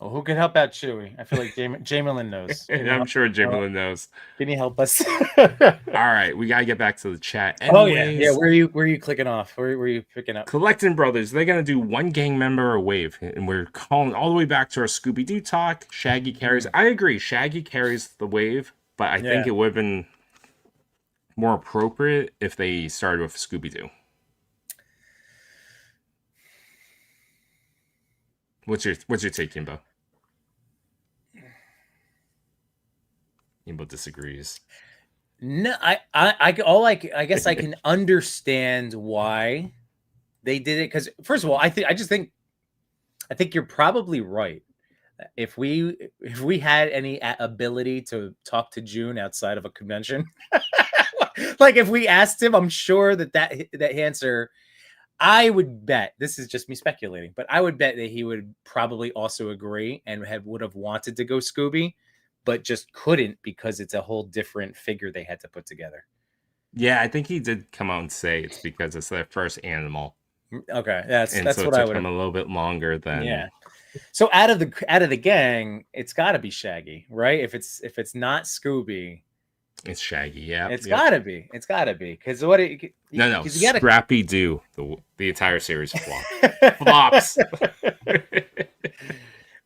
Well, who can help out Chewie? I feel like Jamelin knows. I'm sure Jamelin knows. Can you help us? All right, we gotta get back to the chat. Anyways, oh yeah. Where are you clicking off? Where are you picking up? Collecting Brothers. They're gonna do one gang member a wave, and we're calling all the way back to our Scooby Doo talk. Shaggy carries. I agree. Shaggy carries the wave, but I think it would have been more appropriate if they started with Scooby Doo. What's your take, Kimbo? Kimbo disagrees. No, I guess I can understand why they did it, because first of all, I think you're probably right. If we had any ability to talk to June outside of a convention, if we asked him, I'm sure that answer. I would bet, this is just me speculating, but I would bet that he would probably also agree and would have wanted to go Scooby, but just couldn't because it's a whole different figure they had to put together. Yeah, I think he did come out and say it's because it's their first animal. Okay, that's so what it I took would him have. a little bit longer than. Yeah. So out of the gang, it's got to be Shaggy, right? If it's not Scooby, It's Shaggy. Yeah, it's gotta be. It's gotta be because what? No, you gotta... Scrappy Doo. The entire series flops.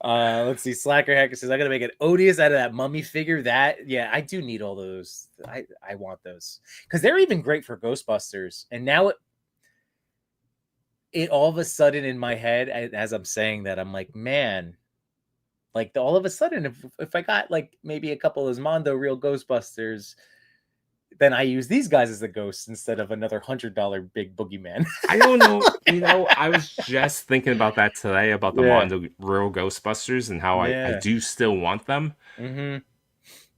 Let's see. Slacker Hacker says I gotta make an Odious out of that mummy figure. That, yeah, I do need all those. I want those because they're even great for Ghostbusters. And now it all of a sudden in my head, as I'm saying that, I'm like, man, like all of a sudden, if I got like maybe a couple of Mondo real Ghostbusters, then I use these guys as the ghosts instead of another $100 big boogeyman. I don't know. I was just thinking about that today about the Yeah. Mondo real Ghostbusters and how I Yeah. do still want them. Mm-hmm.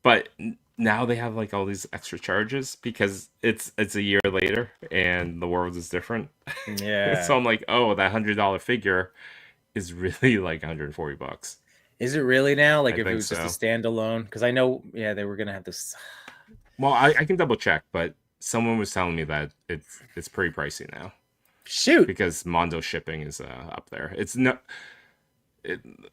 But now they have like all these extra charges because it's a year later and the world is different. Yeah. So I'm like, oh, that $100 figure is really like $140. Is it really now? Like I if it think was just a so. standalone? Because I know, yeah, they were gonna have this. Well, I can double check, but someone was telling me that it's pretty pricey now Shoot. because Mondo shipping is up there. It's no.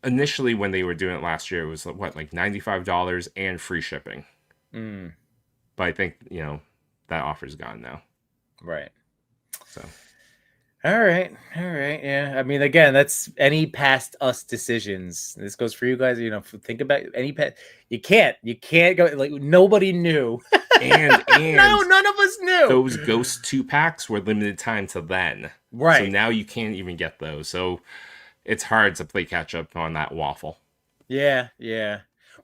Initially, when they were doing it last year, it was what, like $95 and free shipping. Mm, But I think that offer's gone now. right. So All right. Yeah. I mean, again, that's any past us decisions. This goes for you guys. Think about any past. You can't go, like, nobody knew. and No, none of us knew. Those Ghost 2-packs were limited time to then. Right. So now you can't even get those. So it's hard to play catch up on that waffle. Yeah.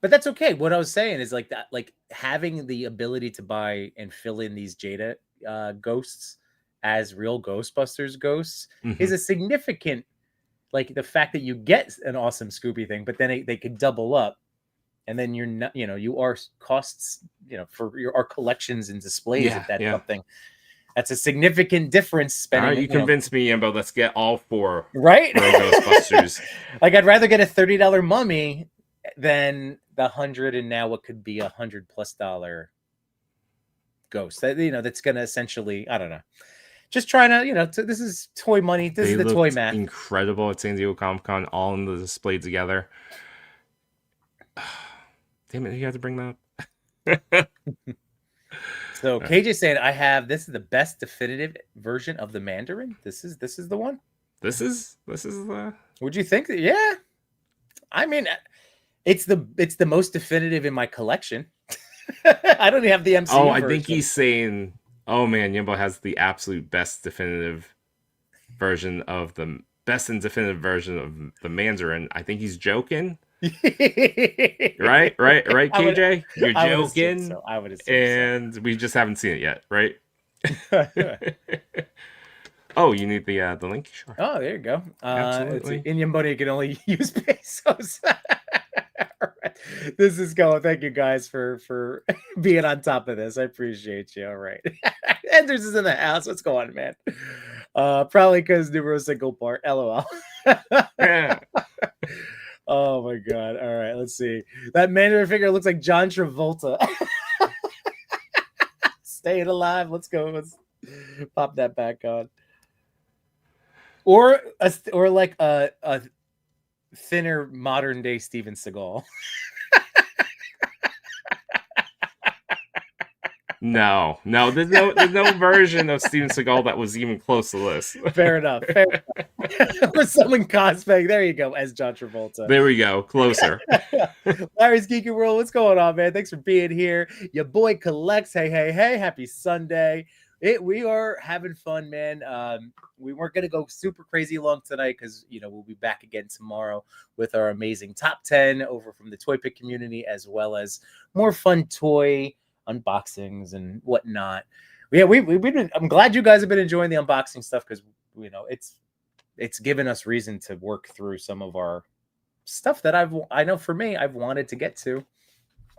But that's okay. What I was saying is like that, like having the ability to buy and fill in these Jada ghosts as real Ghostbusters ghosts is a significant, like the fact that you get an awesome Scooby thing, but then they could double up, and then you're not, you are costs, for our collections and displays. If that's something, that's a significant difference. Spending. All right, you convinced me, Ambo. Let's get all four. Right. Real Ghostbusters. Like I'd rather get a $30 mummy than the $100 and now what could be $100+ ghost. That's gonna essentially, I don't know. Just trying to, this is toy money. This is the toy math. Incredible at San Diego Comic-Con, all in the display together. Damn it, you have to bring that up. So KJ saying, this is the best definitive version of the Mandarin. This is the one. This is the. Would you think that? Yeah. I mean, it's the most definitive in my collection. I don't even have the MCU Oh, I version. think he's saying, oh man, Yimbo has the absolute best definitive version of the the Mandarin. I think he's joking. right, KJ? You're joking. I would assume and we just haven't seen it yet, right? Oh, you need the link? Sure. Oh, there you go. Absolutely. In Yimbo, you can only use pesos. This is going. Thank you guys for being on top of this. I appreciate you. All right. Anders is in the house. What's going on, man? Probably because numero single part. LOL. Yeah. Oh my god. All right. Let's see. That Mandarin figure looks like John Travolta. Staying alive. Let's go. Let's pop that back on. Or like a thinner modern day Steven Seagal. No, there's no version of Steven Seagal that was even close to this. Fair enough. For someone cosplaying, there you go, as John Travolta. There we go, closer. Larry's Geeky World, what's going on, man? Thanks for being here. Your boy collects. Hey, happy Sunday. We are having fun, man. We weren't gonna go super crazy long tonight because we'll be back again tomorrow with our amazing top 10 over from the Toy Pick community, as well as more fun toy unboxings and whatnot. Yeah, I'm glad you guys have been enjoying the unboxing stuff because it's given us reason to work through some of our stuff that I know for me I've wanted to get to.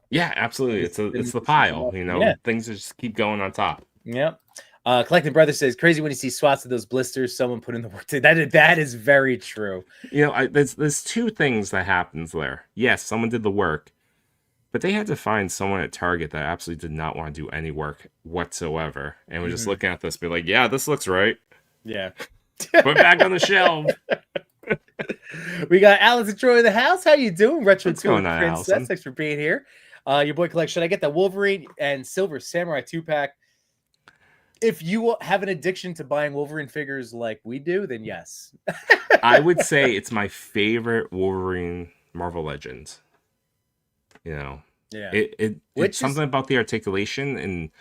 Yeah, absolutely. It's the pile. Things just keep going on top. Yeah. Collecting Brother says, crazy when you see swats of those blisters someone put in the work. That is very true. You know, there's two things that happens there. Yes, someone did the work, but they had to find someone at Target that absolutely did not want to do any work whatsoever, and was just looking at this, be like, "Yeah, this looks right. Yeah, Put it back on the shelf." We got Alex and Troy in the house. How you doing, Retro What's going on, Princess? Allison? Thanks for being here. Your boy Collect. Should I get the Wolverine and Silver Samurai 2-pack? If you have an addiction to buying Wolverine figures like we do, then yes. I would say it's my favorite Wolverine Marvel Legends. You know, Yeah. It's something about the articulation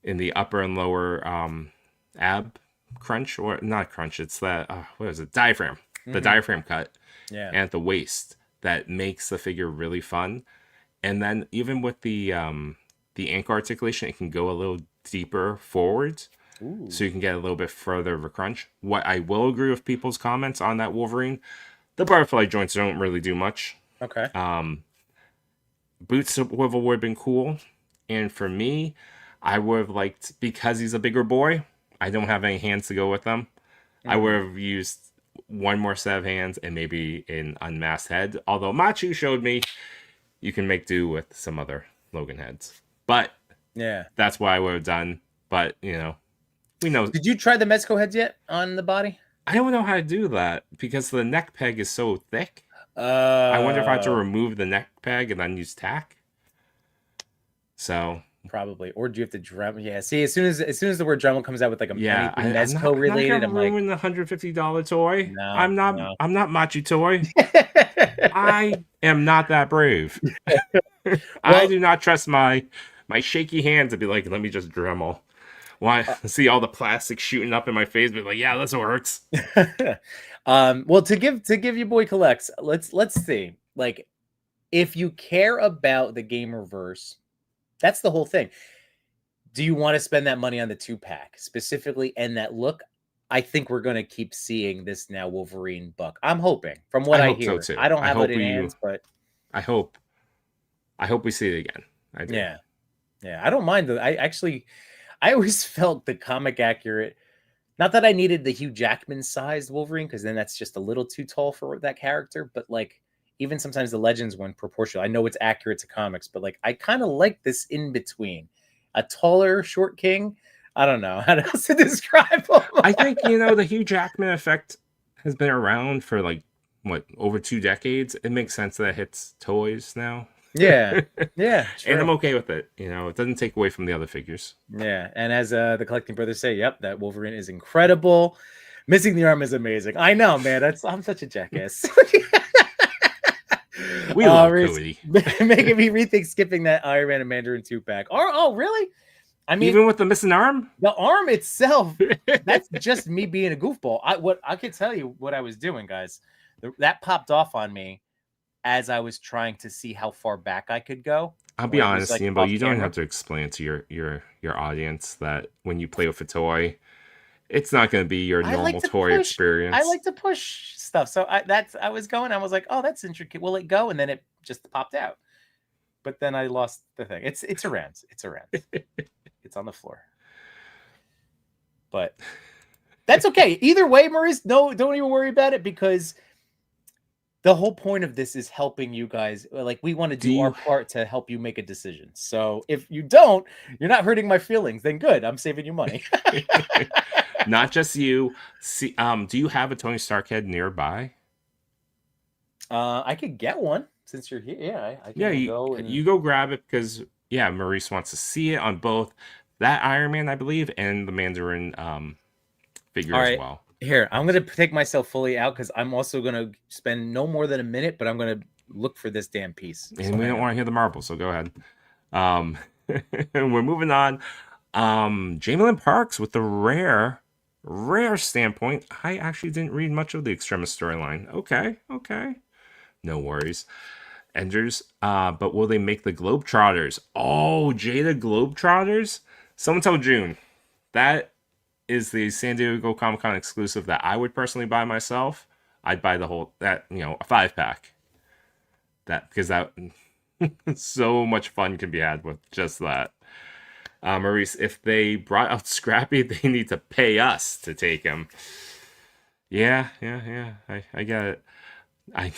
in the upper and lower ab crunch, or not crunch. It's that what is it? Diaphragm. The diaphragm cut. Yeah. And at the waist that makes the figure really fun. And then even with the ankle articulation, it can go a little deeper forwards. Ooh. So you can get a little bit further of a crunch. What I will agree with people's comments on that Wolverine, the butterfly joints don't really do much. Okay. Boot swivel would have been cool. And for me, I would have liked, because he's a bigger boy, I don't have any hands to go with them. I would have used one more set of hands and maybe an unmasked head. Although Machu showed me you can make do with some other Logan heads. But yeah, that's what I would have done. But, you know, we know. Did you try the Mezco heads yet on the body? I don't know how to do that because the neck peg is so thick. I wonder if I have to remove the neck peg and then use tack. So probably, or do you have to Dremel? Yeah. See, as soon as the word Dremel comes out with like anything I'm Mezco related, I'm like, ruin the $150 toy. No, I'm not Machu Toy. I am not that brave. I do not trust my shaky hand to be like, let me just Dremel. Want to see all the plastic shooting up in my face, be like, yeah, this works. Well, to give you boy collects, let's see. Like, if you care about the Gamerverse, that's the whole thing. Do you want to spend that money on the 2-pack specifically and that look? I think we're going to keep seeing this now Wolverine buck. I'm hoping, from what I hear. So too. I don't have it in hands, but I hope we see it again. I do. Yeah. I don't mind I always felt the comic accurate. Not that I needed the Hugh Jackman sized Wolverine, because then that's just a little too tall for that character. But like, even sometimes the Legends one proportional. I know it's accurate to comics, but like, I kind of like this in between. A taller, short king. I don't know how else to describe him. I think, the Hugh Jackman effect has been around for like, over 2 decades. It makes sense that it hits toys now. Yeah. And I'm okay with it. It doesn't take away from the other figures. Yeah. And as the Collecting Brothers say, yep, that Wolverine is incredible. Missing the arm is amazing. I know, man. I'm such a jackass. We love Cody. Making me rethink skipping that Iron Man and Mandarin 2-pack. Oh, really? I mean, even with the missing arm? The arm itself, that's just me being a goofball. I could tell you what I was doing, guys. That popped off on me as I was trying to see how far back I could go. I'll be honest, Yimbo, you don't have to explain to your audience that when you play with a toy, it's not going to be your normal toy experience. I like to push stuff. So I was going, I was like, oh, that's intricate. Will it go? And then it just popped out. But then I lost the thing. It's around. It's on the floor. But that's okay. Either way, Maurice, no, don't even worry about it, because the whole point of this is helping you guys. Like, we want to do our part to help you make a decision. So if you don't, you're not hurting my feelings, then good. I'm saving you money. Not just you. See, do you have a Tony Stark head nearby? I could get one since you're here. Yeah, I can you go grab it, because Maurice wants to see it on both that Iron Man, I believe, and the Mandarin figure as well. Here, I'm going to take myself fully out, because I'm also going to spend no more than a minute, but I'm going to look for this damn piece. And we don't want to hear the marble, so go ahead. We're moving on. Jamie Parks with the rare standpoint. I actually didn't read much of the Extremis storyline. Okay. No worries. Enders. But will they make the Globetrotters? Oh, Jada Globetrotters? Someone tell June. That is the San Diego Comic-Con exclusive that I would personally buy myself. I'd buy the whole, a 5-pack. Because that so much fun can be had with just that. Maurice, if they brought out Scrappy, they need to pay us to take him. Yeah. I get it. I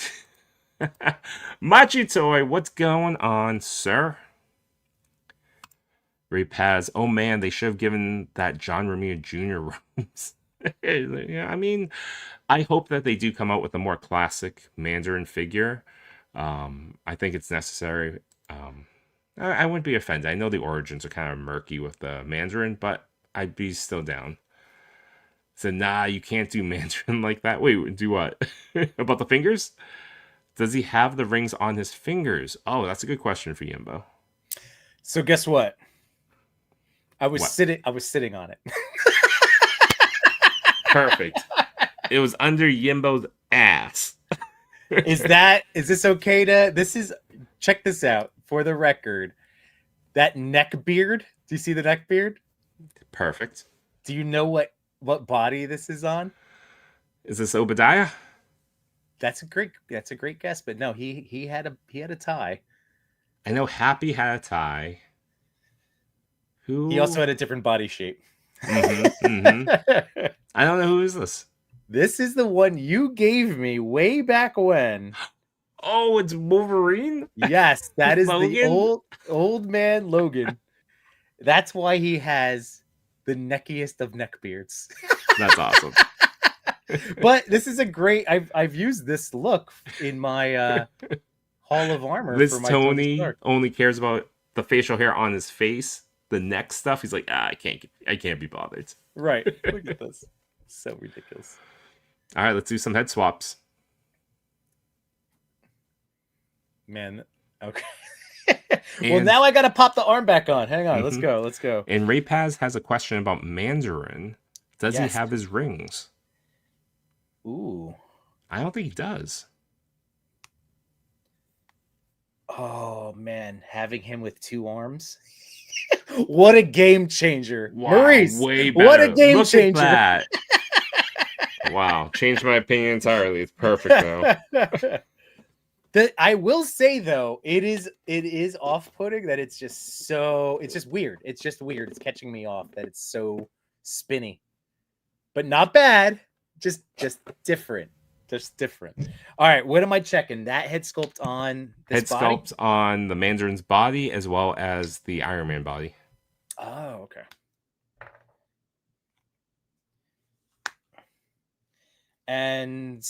Machi Toy, what's going on, sir? Ray Paz, oh man, they should have given that John Romita Jr. rooms. Yeah, I mean, I hope that they do come out with a more classic Mandarin figure. I think it's necessary. I wouldn't be offended. I know the origins are kind of murky with the Mandarin, but I'd be still down. So, nah, you can't do Mandarin like that. Wait, do what? About the fingers? Does he have the rings on his fingers? Oh, that's a good question for Yimbo. So guess what? I was What? sitting on it. Perfect. It was under Yimbo's ass. Is this okay to check this out for the record. That neck beard. Do you see the neck beard? Perfect. Do you know what body this is on? Is this Obadiah? That's a great guess, but no, he had a tie. I know Happy had a tie. Who? He also had a different body shape. Mm-hmm. I don't know who is this. This is the one you gave me way back when. Oh, it's Wolverine? Yes, that is Logan? the old man Logan. That's why he has the neckiest of neck beards. That's awesome. But this is a great. I've used this look in my Hall of Armor. This for my Tony only cares about the facial hair on his face. The neck stuff, he's like, I can't be bothered. Right. Look at this. So ridiculous. All right, let's do some head swaps. Man, okay. Well, now I gotta pop the arm back on. Hang on, let's go. And Raypaz has a question about Mandarin. Does Yes. he have his rings? Ooh. I don't think he does. Oh man, having him with two arms. What a game changer. Wow, Maurice, way better. what a game Look changer. At that. Wow, changed my opinion entirely. It's perfect now. I will say though, it is off-putting that it's just weird. It's just weird. It's catching me off that it's so spinny. But not bad. Just different. Just different. All right, what am I checking? That head sculpt on this Head body? sculpt on the Mandarin's body as well as the Iron Man body. Oh, okay. And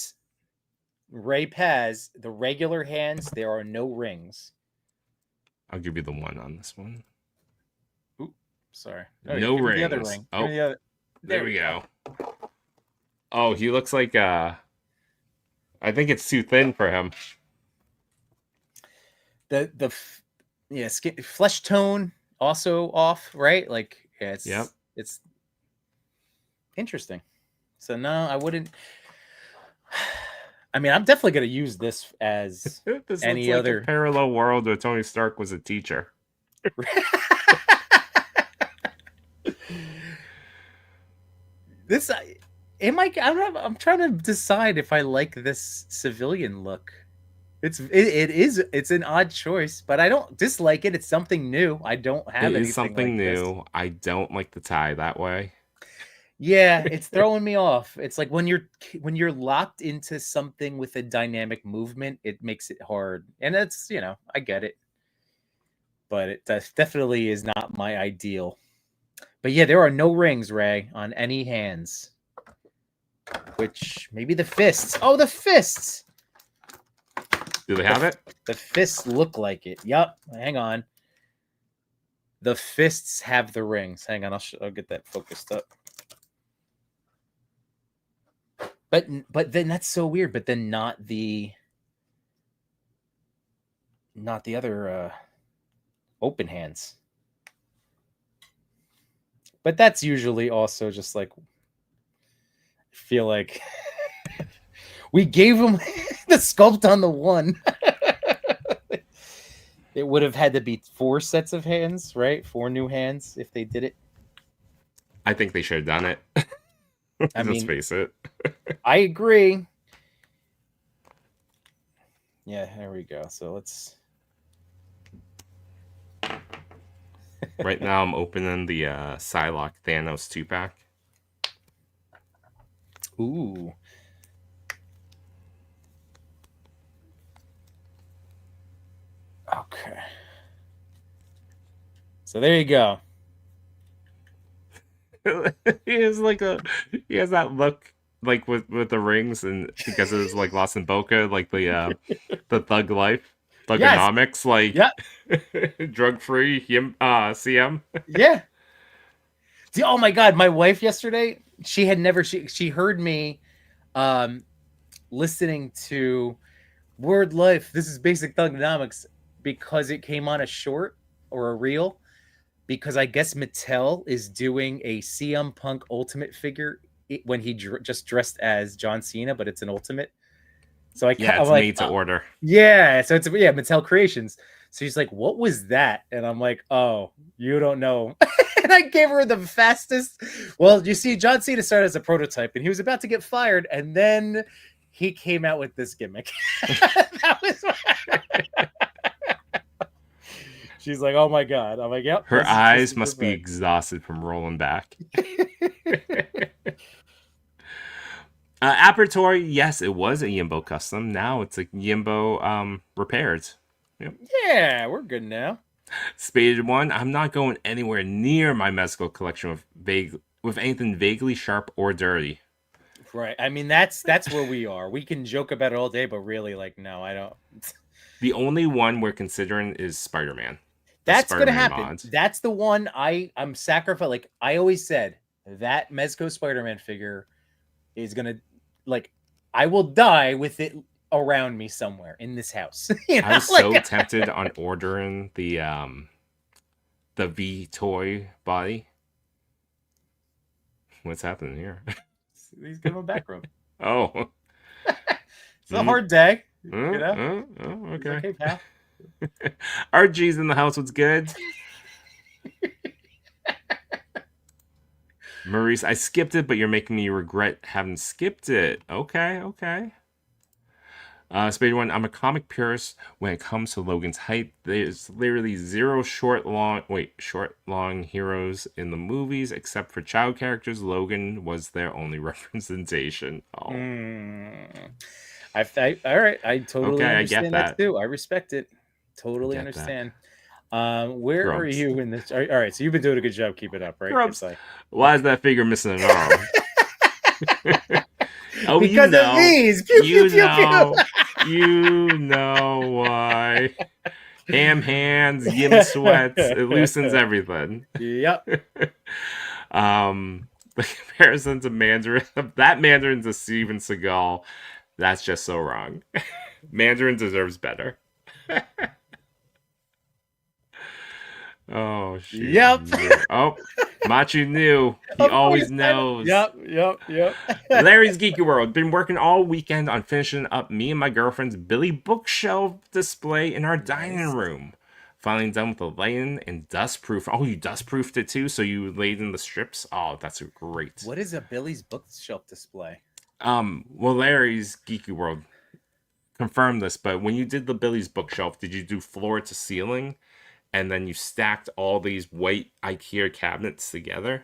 Ray Paz, the regular hands, there are no rings. I'll give you the one on this one. Ooh, sorry. No give me rings. The other ring. Oh, Give me the other... there we go. Oh, he looks like I think it's too thin for him. Skin, flesh tone also off, right? Like, yeah, it's interesting. So no, I wouldn't. I mean, I'm definitely going to use this as This any looks like other a parallel world where Tony Stark was a teacher. This I'm trying to decide if I like this civilian look. It's an odd choice, but I don't dislike it. It's something new. I don't have anything. It is something like new. This. I don't like the tie that way. Yeah, it's throwing me off. It's like when you're locked into something with a dynamic movement, it makes it hard. And that's, I get it. But it definitely is not my ideal. But yeah, there are no rings, Ray, on any hands. Which maybe the fists. Oh, the fists. Do they have it? The fists look like it. Yup. Hang on. The fists have the rings. Hang on, I'll get that focused up. But then that's so weird. But then not the other open hands. But that's usually also just like, I feel like we gave him the sculpt on the one. It would have had to be 4 sets of hands, right? 4 new hands if they did it. I think they should have done it. Let's face it. I agree. Yeah, there we go. So let's. Right now, I'm opening the Psylocke Thanos 2-pack. Ooh. Okay. So there you go. he has he has that look like with the rings, and because it was like Lost in Boca, like the thug life, Yes. thugonomics, like drug free CM. Yeah. See, oh my God, my wife yesterday, she had never she heard me listening to Word Life. This is basic thugonomics because it came on a short or a reel. Because I guess Mattel is doing a CM Punk Ultimate figure when he just dressed as John Cena, but it's an Ultimate. So I'm It's like, made to order. yeah. So it's Mattel Creations. So she's like, "What was that?" And I'm like, "Oh, you don't know." And I gave her the fastest. Well, you see, John Cena started as a prototype, and he was about to get fired, and then he came out with this gimmick. That was. She's like, "Oh my God." I'm like, "Yep." Her eyes must be exhausted from rolling back. Apertory, yes, it was a Yimbo custom. Now it's a Yimbo repaired. Yep. Yeah, we're good now. Spaded 1, I'm not going anywhere near my Mezco collection with anything vaguely sharp or dirty. Right. I mean, that's where we are. We can joke about it all day, but really, like, no, I don't. The only one we're considering is Spider-Man. That's gonna happen. Mod. That's the one I'm sacrificing. Like I always said, that Mezco Spider-Man figure is gonna, like, I will die with it around me somewhere in this house. You know? I was so tempted on ordering the V toy body. What's happening here? He's giving him back room. Oh, it's a hard day. You know? Okay. Okay. Okay, pal. RG's in the house. What's good? Maurice, I skipped it, but you're making me regret having skipped it. Okay. Spade 1, I'm a comic purist when it comes to Logan's height. There's literally zero short, long heroes in the movies, except for child characters. Logan was their only representation. Oh. All right. I totally understand that too. I respect it. Totally understand. Where Grumps. Are you in this? All right, so you've been doing a good job. Keep it up, right? Grumps. Why is that figure missing an arm? Oh, because of these. Pew, pew, pew, you know why. Ham hands, Yim sweats. It loosens everything. Yep. The comparison to Mandarin, that Mandarin to Steven Seagal, that's just so wrong. Mandarin deserves better. Oh, shoot. Yep. Oh, Machu knew. He always knows. Yep. Larry's Geeky World. Been working all weekend on finishing up me and my girlfriend's Billy bookshelf display in our dining room. Finally done with the lighting and dust proof. Oh, you dust proofed it too? So you laid in the strips? Oh, that's great. What is a Billy's bookshelf display? Well, Larry's Geeky World confirmed this, but when you did the Billy's bookshelf, did you do floor to ceiling? And then you stacked all these white IKEA cabinets together.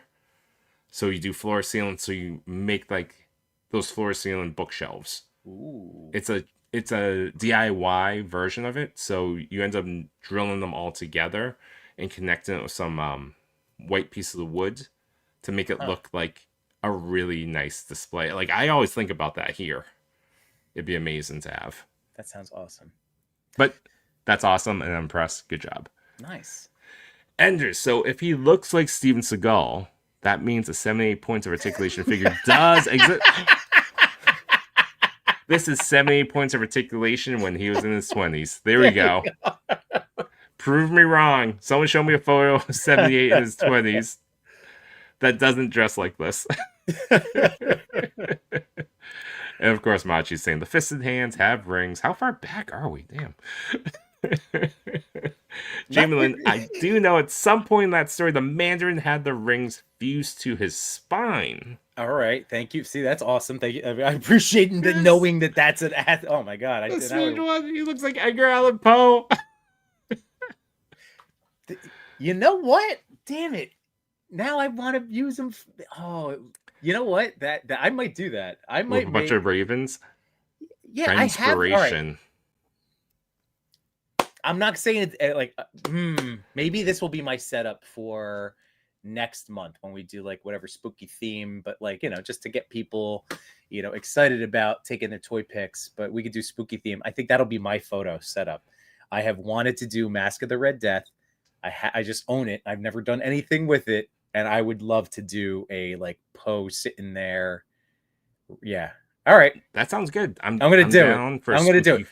So you do floor ceiling, so you make like those floor ceiling bookshelves. Ooh. It's a DIY version of it. So you end up drilling them all together and connecting it with some white pieces of wood to make it look like a really nice display. Like I always think about that here. It'd be amazing to have. That sounds awesome. But that's awesome, and I'm impressed. Good job. Nice. Ender, so if he looks like Steven Seagal, that means a 78 points of articulation figure does exist. This is 78 points of articulation when he was in his 20s. There we go. Prove me wrong. Someone show me a photo of 78 in his 20s that doesn't dress like this. And of course, Machi's saying the fisted hands have rings. How far back are we? Damn. Jamelin, I do know at some point in that story, the Mandarin had the rings fused to his spine. All right, thank you. See, that's awesome. Thank you. I appreciate knowing that that's an. Oh my god! One. He looks like Edgar Allan Poe. You know what? Damn it! Now I want to use them. Oh, you know what? That I might do that. I With might a bunch make. of ravens. Yeah, I have. All right. Transpiration. I'm not saying it like. Maybe this will be my setup for next month when we do like whatever spooky theme, but like just to get people, excited about taking their toy picks. But we could do spooky theme. I think that'll be my photo setup. I have wanted to do Mask of the Red Death. I just own it. I've never done anything with it, and I would love to do a like Poe sitting there. Yeah. All right. That sounds good. I'm gonna do it. down for I'm gonna do it.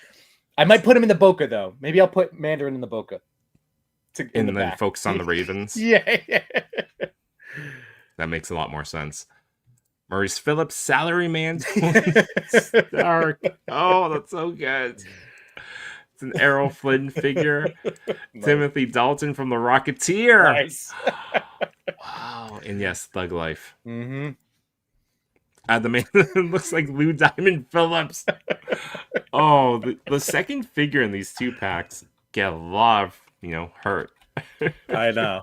I might put him in the Boca though. Maybe I'll put Mandarin in the Boca. In the then back. focus on the ravens. Yeah. That makes a lot more sense. Maurice Phillips, Salaryman. Stark. Oh, that's so good. It's an Errol Flynn figure. Nice. Timothy Dalton from The Rocketeer. Nice. Wow. And yes, Thug Life. Mm-hmm. The man looks like Lou Diamond Phillips. Oh, the second figure in these 2-packs get a lot of, hurt. I know.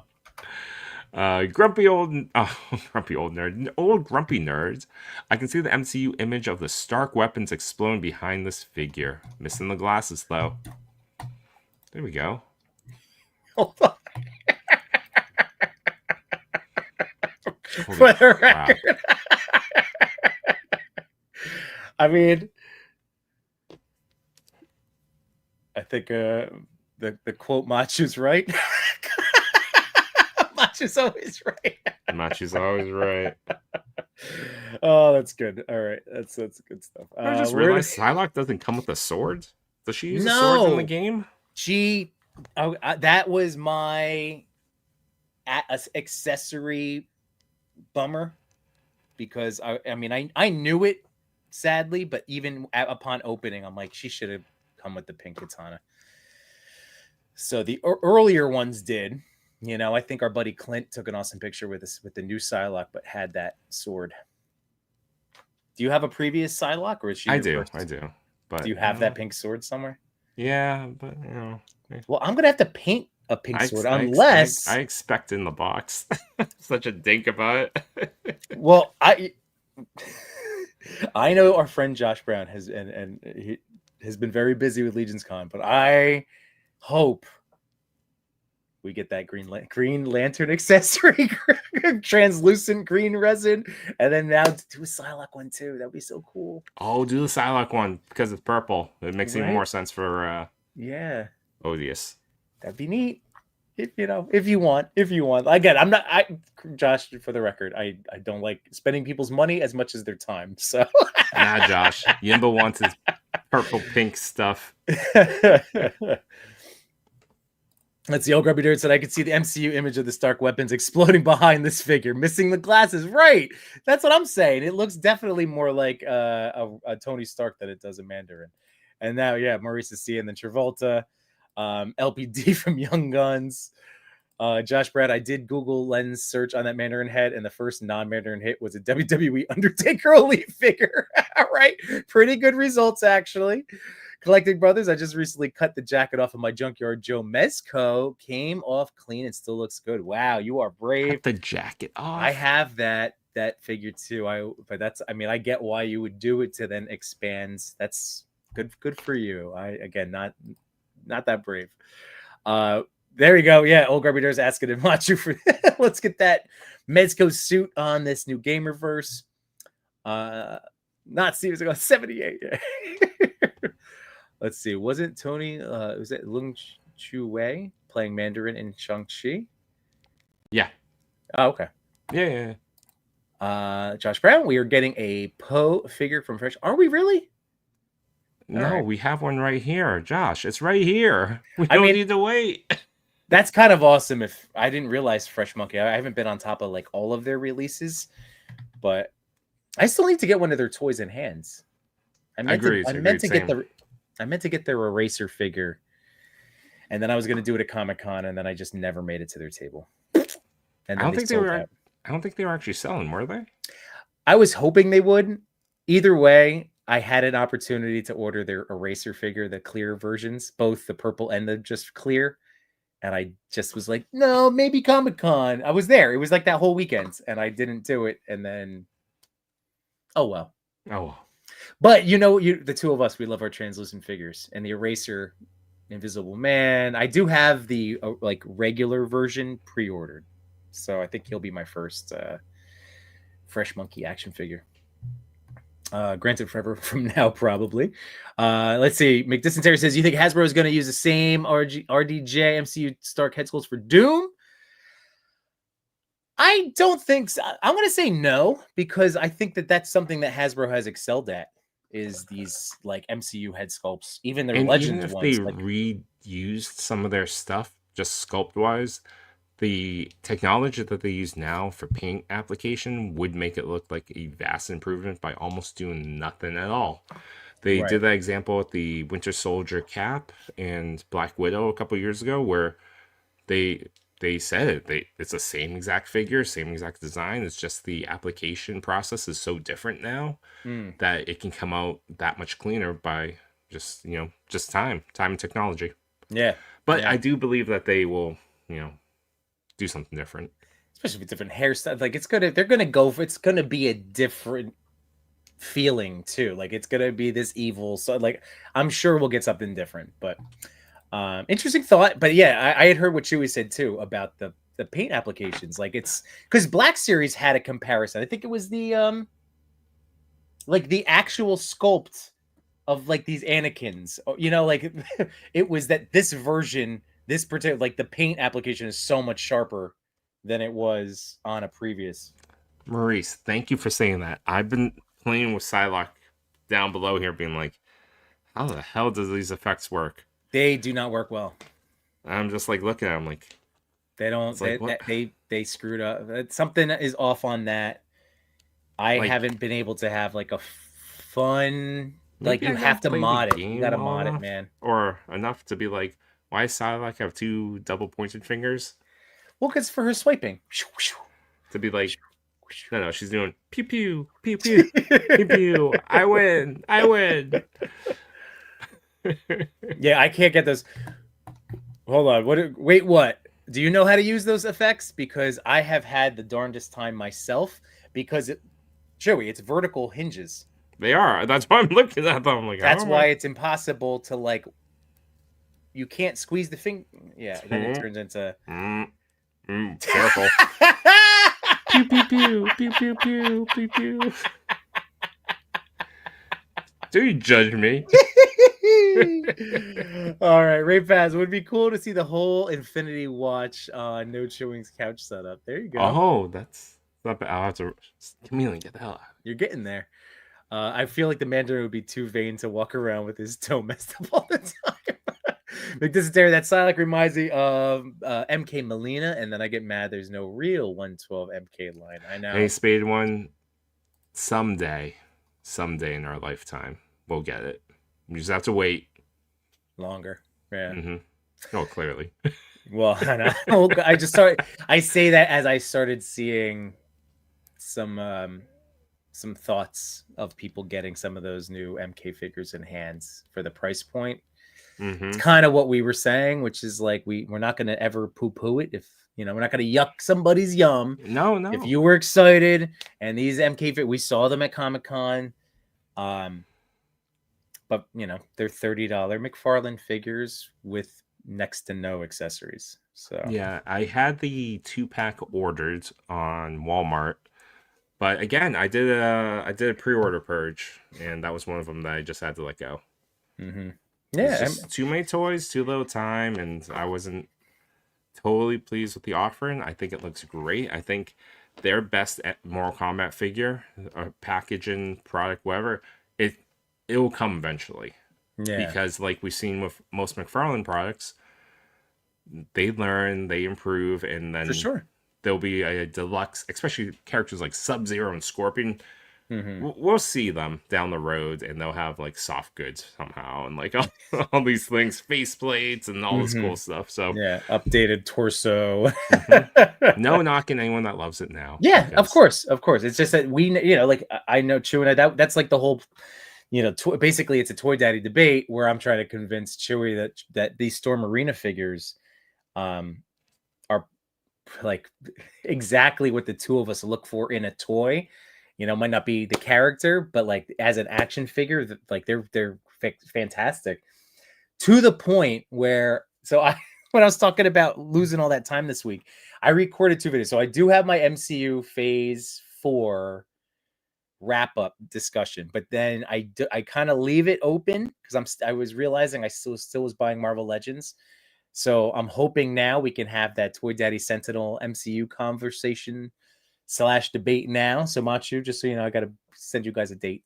Grumpy old nerd. Old grumpy nerds. I can see the MCU image of the Stark weapons exploding behind this figure. Missing the glasses, though. There we go. Hold on. Holy For the crap. record. I mean, I think the quote Machu's right. Machu's always right. Machu's always right. Oh, that's good. All right, that's good stuff. I just realized Psylocke doesn't come with a sword. Does she use a No. sword in the game? That was my accessory bummer, because I knew it, sadly, but even upon opening, I'm like, she should have come with the pink katana. So the earlier ones did. I think our buddy Clint took an awesome picture with us with the new Psylocke, but had that sword. Do you have a previous Psylocke, or is she? I do. But do you have that pink sword somewhere? Yeah, but Well, I'm gonna have to paint a pink sword unless I expect in the box. Such a dink about it. Well, I know our friend Josh Brown has he has been very busy with Legion's Con, but I hope we get that green lantern accessory, translucent green resin, and then now to do a Psylocke one too. That'd be so cool. Oh, do the Psylocke one because it's purple. It makes even more sense for yeah, Odious. That'd be neat. If you want. Again, I'm not. Josh, for the record, I don't like spending people's money as much as their time. So nah, Josh. Yimba wants his purple pink stuff. Let's see. Old Grubby Dirt said, I could see the MCU image of the Stark weapons exploding behind this figure, missing the glasses. Right. That's what I'm saying. It looks definitely more like a Tony Stark than it does a Mandarin. And now, yeah, Maurice is seeing the Travolta, LPD from Young Guns. Josh Brad, I did Google lens search on that Mandarin head, and the first non-Mandarin hit was a WWE Undertaker Elite figure. All right. Pretty good results, actually. Collecting Brothers, I just recently cut the jacket off of my Junkyard Joe Mezco. Came off clean and still looks good. Wow, you are brave. Cut the jacket off. I have that figure too. I get why you would do it to then expand. That's good for you. Again, not that brave. There you go. Yeah, Old Grubby Door's asking him Machu for let's get that Mezco suit on this new Gamerverse. Not Steve's ago 78. Yeah. Let's see. Wasn't Tony? Was it Lung Chu Wei playing Mandarin in Shang-Chi? Yeah. Oh, okay. Yeah. Josh Brown, we are getting a Poe figure from Fresh. Are we really? No, right. We have one right here, Josh. It's right here. We don't need to wait. That's kind of awesome. If I didn't realize Fresh Monkey, I haven't been on top of like all of their releases, but I still need to get one of their toys in hands. I meant to get their Eraser figure, and then I was going to do it at Comic-Con, and then I just never made it to their table. And I don't think they were actually selling, were they? I was hoping they would. Either way, I had an opportunity to order their Eraser figure, the clear versions, both the purple and the just clear, And I just was like, no, maybe Comic-Con. I was there. It was like that whole weekend, and I didn't do it. And then, oh well. Oh, But the two of us, we love our translucent figures, and the Eraser Invisible Man. I do have the like regular version pre-ordered, so I think he'll be my first Fresh Monkey action figure. Granted, forever from now, probably. Let's see. McDissenterry says, you think Hasbro is going to use the same RDJ MCU Stark head sculpts for Doom? I don't think so. I'm going to say no, because I think that that's something that Hasbro has excelled at, is these like MCU head sculpts, even their and Legends even if ones. they reused some of their stuff, just sculpt wise, the technology that they use now for paint application would make it look like a vast improvement by almost doing nothing at all. They did that example with the Winter Soldier cap and Black Widow a couple years ago, where they said it's the same exact figure, same exact design. It's just the application process is so different now that it can come out that much cleaner by just time and technology. Yeah, but I do believe that they will do something different, especially with different hairstyles. Like they're gonna go for, it's gonna be a different feeling too. Like it's gonna be this evil. So like I'm sure we'll get something different. But interesting thought. But yeah, I had heard what Chewie said too about the paint applications. Like it's because Black Series had a comparison. I think it was the like the actual sculpt of like these Anakins. Like it was that this version. This particular, like the paint application is so much sharper than it was on a previous. Maurice, thank you for saying that. I've been playing with Psylocke down below here, being like, how the hell does these effects work? They do not work well. I'm just like looking at them like they don't. They screwed up. Something is off on that. I haven't been able to have like a fun. Like you have to mod it. You gotta mod it, man. Or enough to be like, why does Psylocke have 2 double-pointed fingers? Well, because for her swiping. To be like, no, she's doing pew pew, pew pew, pew pew. I win. Yeah, I can't get those. Hold on. Wait, what? Do you know how to use those effects? Because I have had the darndest time myself. Because Joey, it's vertical hinges. They are. That's why I'm looking at them. I'm like, that's why it's impossible to like. You can't squeeze the finger. Yeah, then it turns into. Careful. Pew pew pew pew pew pew pew pew. Do you judge me? All right, Ray Paz. Would be cool to see the whole Infinity Watch on No Chewing's couch setup. There you go. Oh, that's not bad. I'll have to. Chameleon, get the hell out. You're getting there. I feel like the Mandarin would be too vain to walk around with his toe messed up all the time. McDissenterry, that Psylocke reminds me of MK Melina, and then I get mad there's no real 112 MK line. I know. A Spade one, someday in our lifetime, we'll get it. We just have to wait. Longer. Yeah. Mm-hmm. Oh, clearly. Well, I know. I say that as I started seeing some thoughts of people getting some of those new MK figures in hands for the price point. Mm-hmm. It's kind of what we were saying, which is like we're not going to ever poo-poo it if we're not going to yuck somebody's yum. No. If you were excited and these MK we saw them at Comic-Con, but they're $30 McFarlane figures with next to no accessories. So yeah, I had the 2-pack ordered on Walmart, but again, I did a pre-order purge, and that was one of them that I just had to let go. Mm-hmm. Yeah, just too many toys, too little time, and I wasn't totally pleased with the offering. I think it looks great. I think their best Mortal Kombat figure, or packaging, product, whatever, it will come eventually. Yeah. Because like we've seen with most McFarlane products, they learn, they improve, and then for sure there'll be a deluxe, especially characters like Sub-Zero and Scorpion. Mm-hmm. We'll see them down the road, and they'll have like soft goods somehow, and like all these things, face plates, and all this cool stuff. So yeah, updated torso. Mm-hmm. No knocking anyone that loves it now. Yeah, because... of course. It's just that we, like I know Chewie and that's like the whole, basically it's a Toy Daddy debate where I'm trying to convince Chewie that these Storm Arena figures are like exactly what the two of us look for in a toy. You know, might not be the character, but like as an action figure, like they're fantastic, to the point where when I was talking about losing all that time this week, I recorded 2 videos. So I do have my MCU Phase 4 wrap up discussion, but then I kind of leave it open because I was realizing I still was buying Marvel Legends. So I'm hoping now we can have that Toy Daddy Sentinel MCU conversation / debate now. So Machu, just so you know, I got to send you guys a date.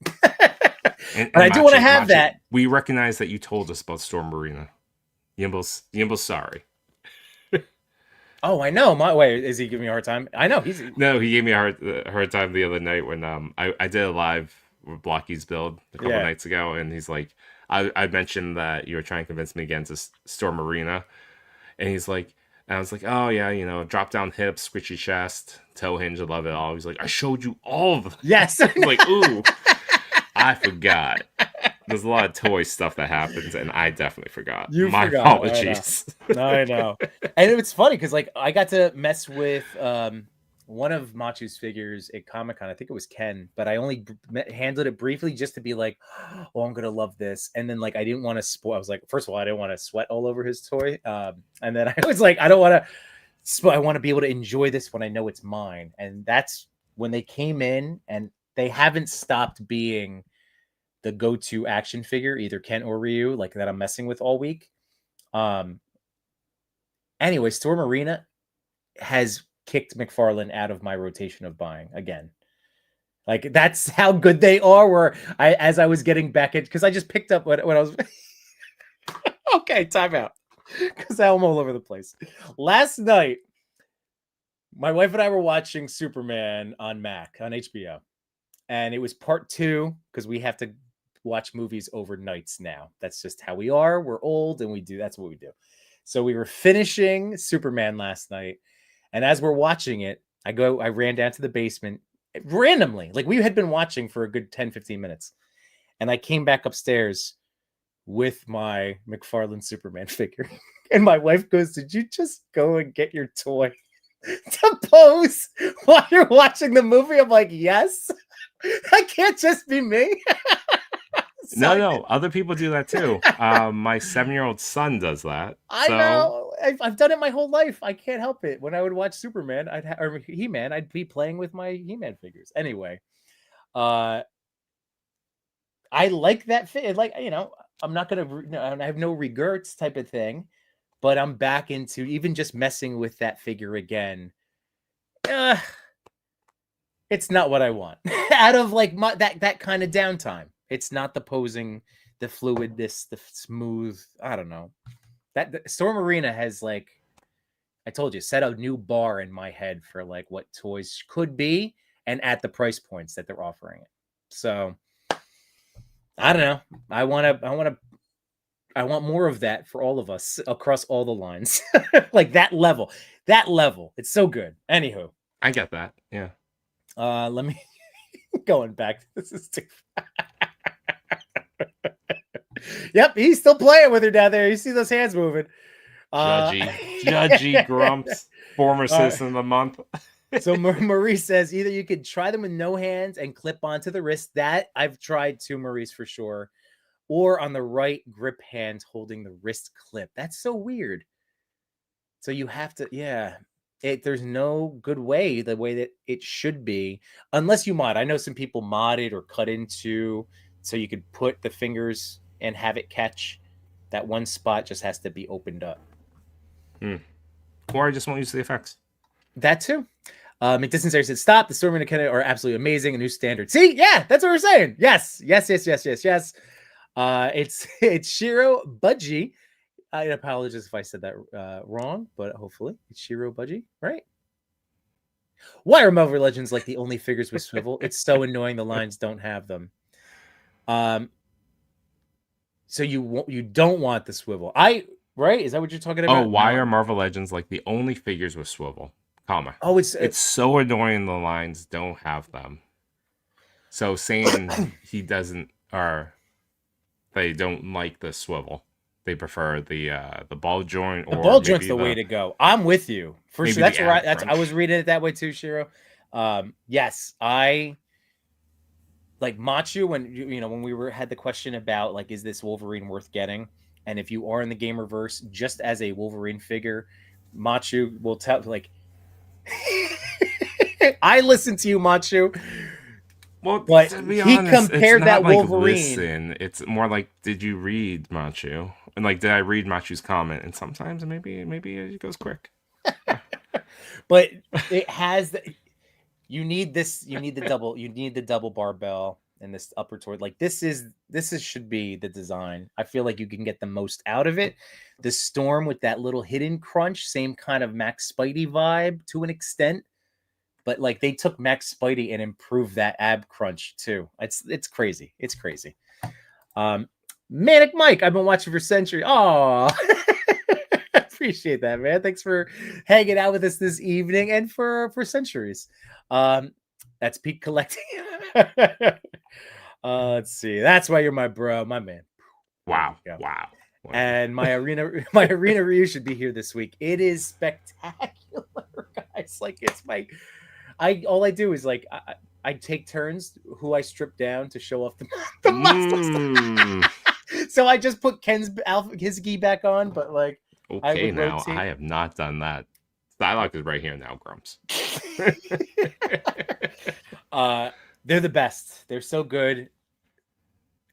And I do want to have Machu, that. We recognize that you told us about Storm Marina. Yimble's sorry. Oh, I know. Wait, is he giving me a hard time? I know he's. No, he gave me a hard time the other night when I did a live with Blocky's build a couple nights ago, and he's like, I mentioned that you were trying to convince me against this Storm Arena, and he's like, and I was like, oh yeah, you know, drop down hips, squishy chest, toe hinge, I love it all. He's like, I showed you all of them. Yes. I was like, ooh, I forgot. There's a lot of toy stuff that happens, and I definitely forgot. My apologies. I know. And it's funny because like I got to mess with one of Machu's figures at Comic-Con. I think it was Ken, but I only handled it briefly just to be like, oh, I'm gonna love this. And then like I didn't want to spoil. I was like, first of all, I didn't want to sweat all over his toy. And then I was like, I don't want to. I want to be able to enjoy this when I know it's mine. And that's when they came in, and they haven't stopped being the go-to action figure, either Ken or Ryu, like that I'm messing with all week. Anyway, Storm Arena has kicked McFarlane out of my rotation of buying again. Like that's how good they are. Where as I was getting back in, because I just picked up what I was. Okay, time out, because I'm all over the place. Last night, my wife and I were watching Superman on HBO, and it was part 2 because we have to watch movies overnights now. That's just how we are. We're old and that's what we do. So we were finishing Superman last night, and as we're watching it, I ran down to the basement randomly. Like we had been watching for a good 10-15 minutes. And I came back upstairs with my McFarlane Superman figure. And my wife goes, "Did you just go and get your toy to pose while you're watching the movie?" I'm like, yes. That can't just be me. No, other people do that too. My 7-year-old son does that. I know. I've done it my whole life. I can't help it. When I would watch Superman, or He-Man, I'd be playing with my He-Man figures. Anyway, I like that fit. Like, you know, I'm not gonna. I have no regrets type of thing, but I'm back into even just messing with that figure again. It's not what I want out of like that kind of downtime. It's not the posing, the fluidness, the smooth. I don't know. That Storm Arena has, like I told you, set a new bar in my head for like what toys could be and at the price points that they're offering it. So I don't know. I want more of that for all of us across all the lines. Like that level. It's so good. Anywho, I get that. Yeah. Let me going back. This is too. Yep, he's still playing with her down there. You see those hands moving. Judgy Grumps, former citizen of the month. So Maurice says either you could try them with no hands and clip onto the wrist. That I've tried too, Maurice, for sure. Or on the right grip hand holding the wrist clip. That's so weird. So you have to, yeah. There's no good way, the way that it should be, unless you mod. I know some people mod it or cut into so you could put the fingers and have it catch. That one spot just has to be opened up. Or I just won't use the effects. That too. McDistance said, "Stop. The Storm and Akena are absolutely amazing. A new standard." See, yeah, that's what we're saying. Yes. It's Shiro Budgie. I apologize if I said that wrong, but hopefully it's Shiro Budgie, right? Why are Marvel Legends like the only figures with swivel? It's so annoying. The lines don't have them. So you don't want the swivel. Right? Is that what you're talking about? Oh, why are Marvel Legends like the only figures with swivel? Comma. Oh, it's so annoying. The lines don't have them. So saying he doesn't, or they don't like the swivel. they prefer the ball joint, The or ball joint's maybe the way to go. I'm with you for maybe sure. That's the where ab I was crunch. reading it that way too, Shiro. Yes, I like Machu when when we had the question about like, is this Wolverine worth getting? And if you are in the gamerverse, just as a Wolverine figure, Machu will tell like I listen to you, Machu, Well, but to be he honest, it's compared not that like Wolverine. listen. It's more like, did you read Machu? And like, did I read Machu's comment? And sometimes maybe it goes quick. But it has you need the double barbell and this upper torque. Like this should be the design. I feel like you can get the most out of it. The Storm with that little hidden crunch, same kind of Max Spidey vibe to an extent. But like they took Max Spidey and improved that ab crunch too. It's crazy. It's crazy. Manic Mike, I've been watching for Century. Oh, appreciate that, man. Thanks for hanging out with us this evening and for centuries. That's peak collecting. Let's see. That's why you're my bro, my man. Wow. And my arena review should be here this week. It is spectacular, guys. Like it's all I do is like I take turns who I strip down to show off the muscles. So I just put his gi back on, but like okay, now rotate. I have not done that. Stylock is right here now, Grumps. They're the best. They're so good.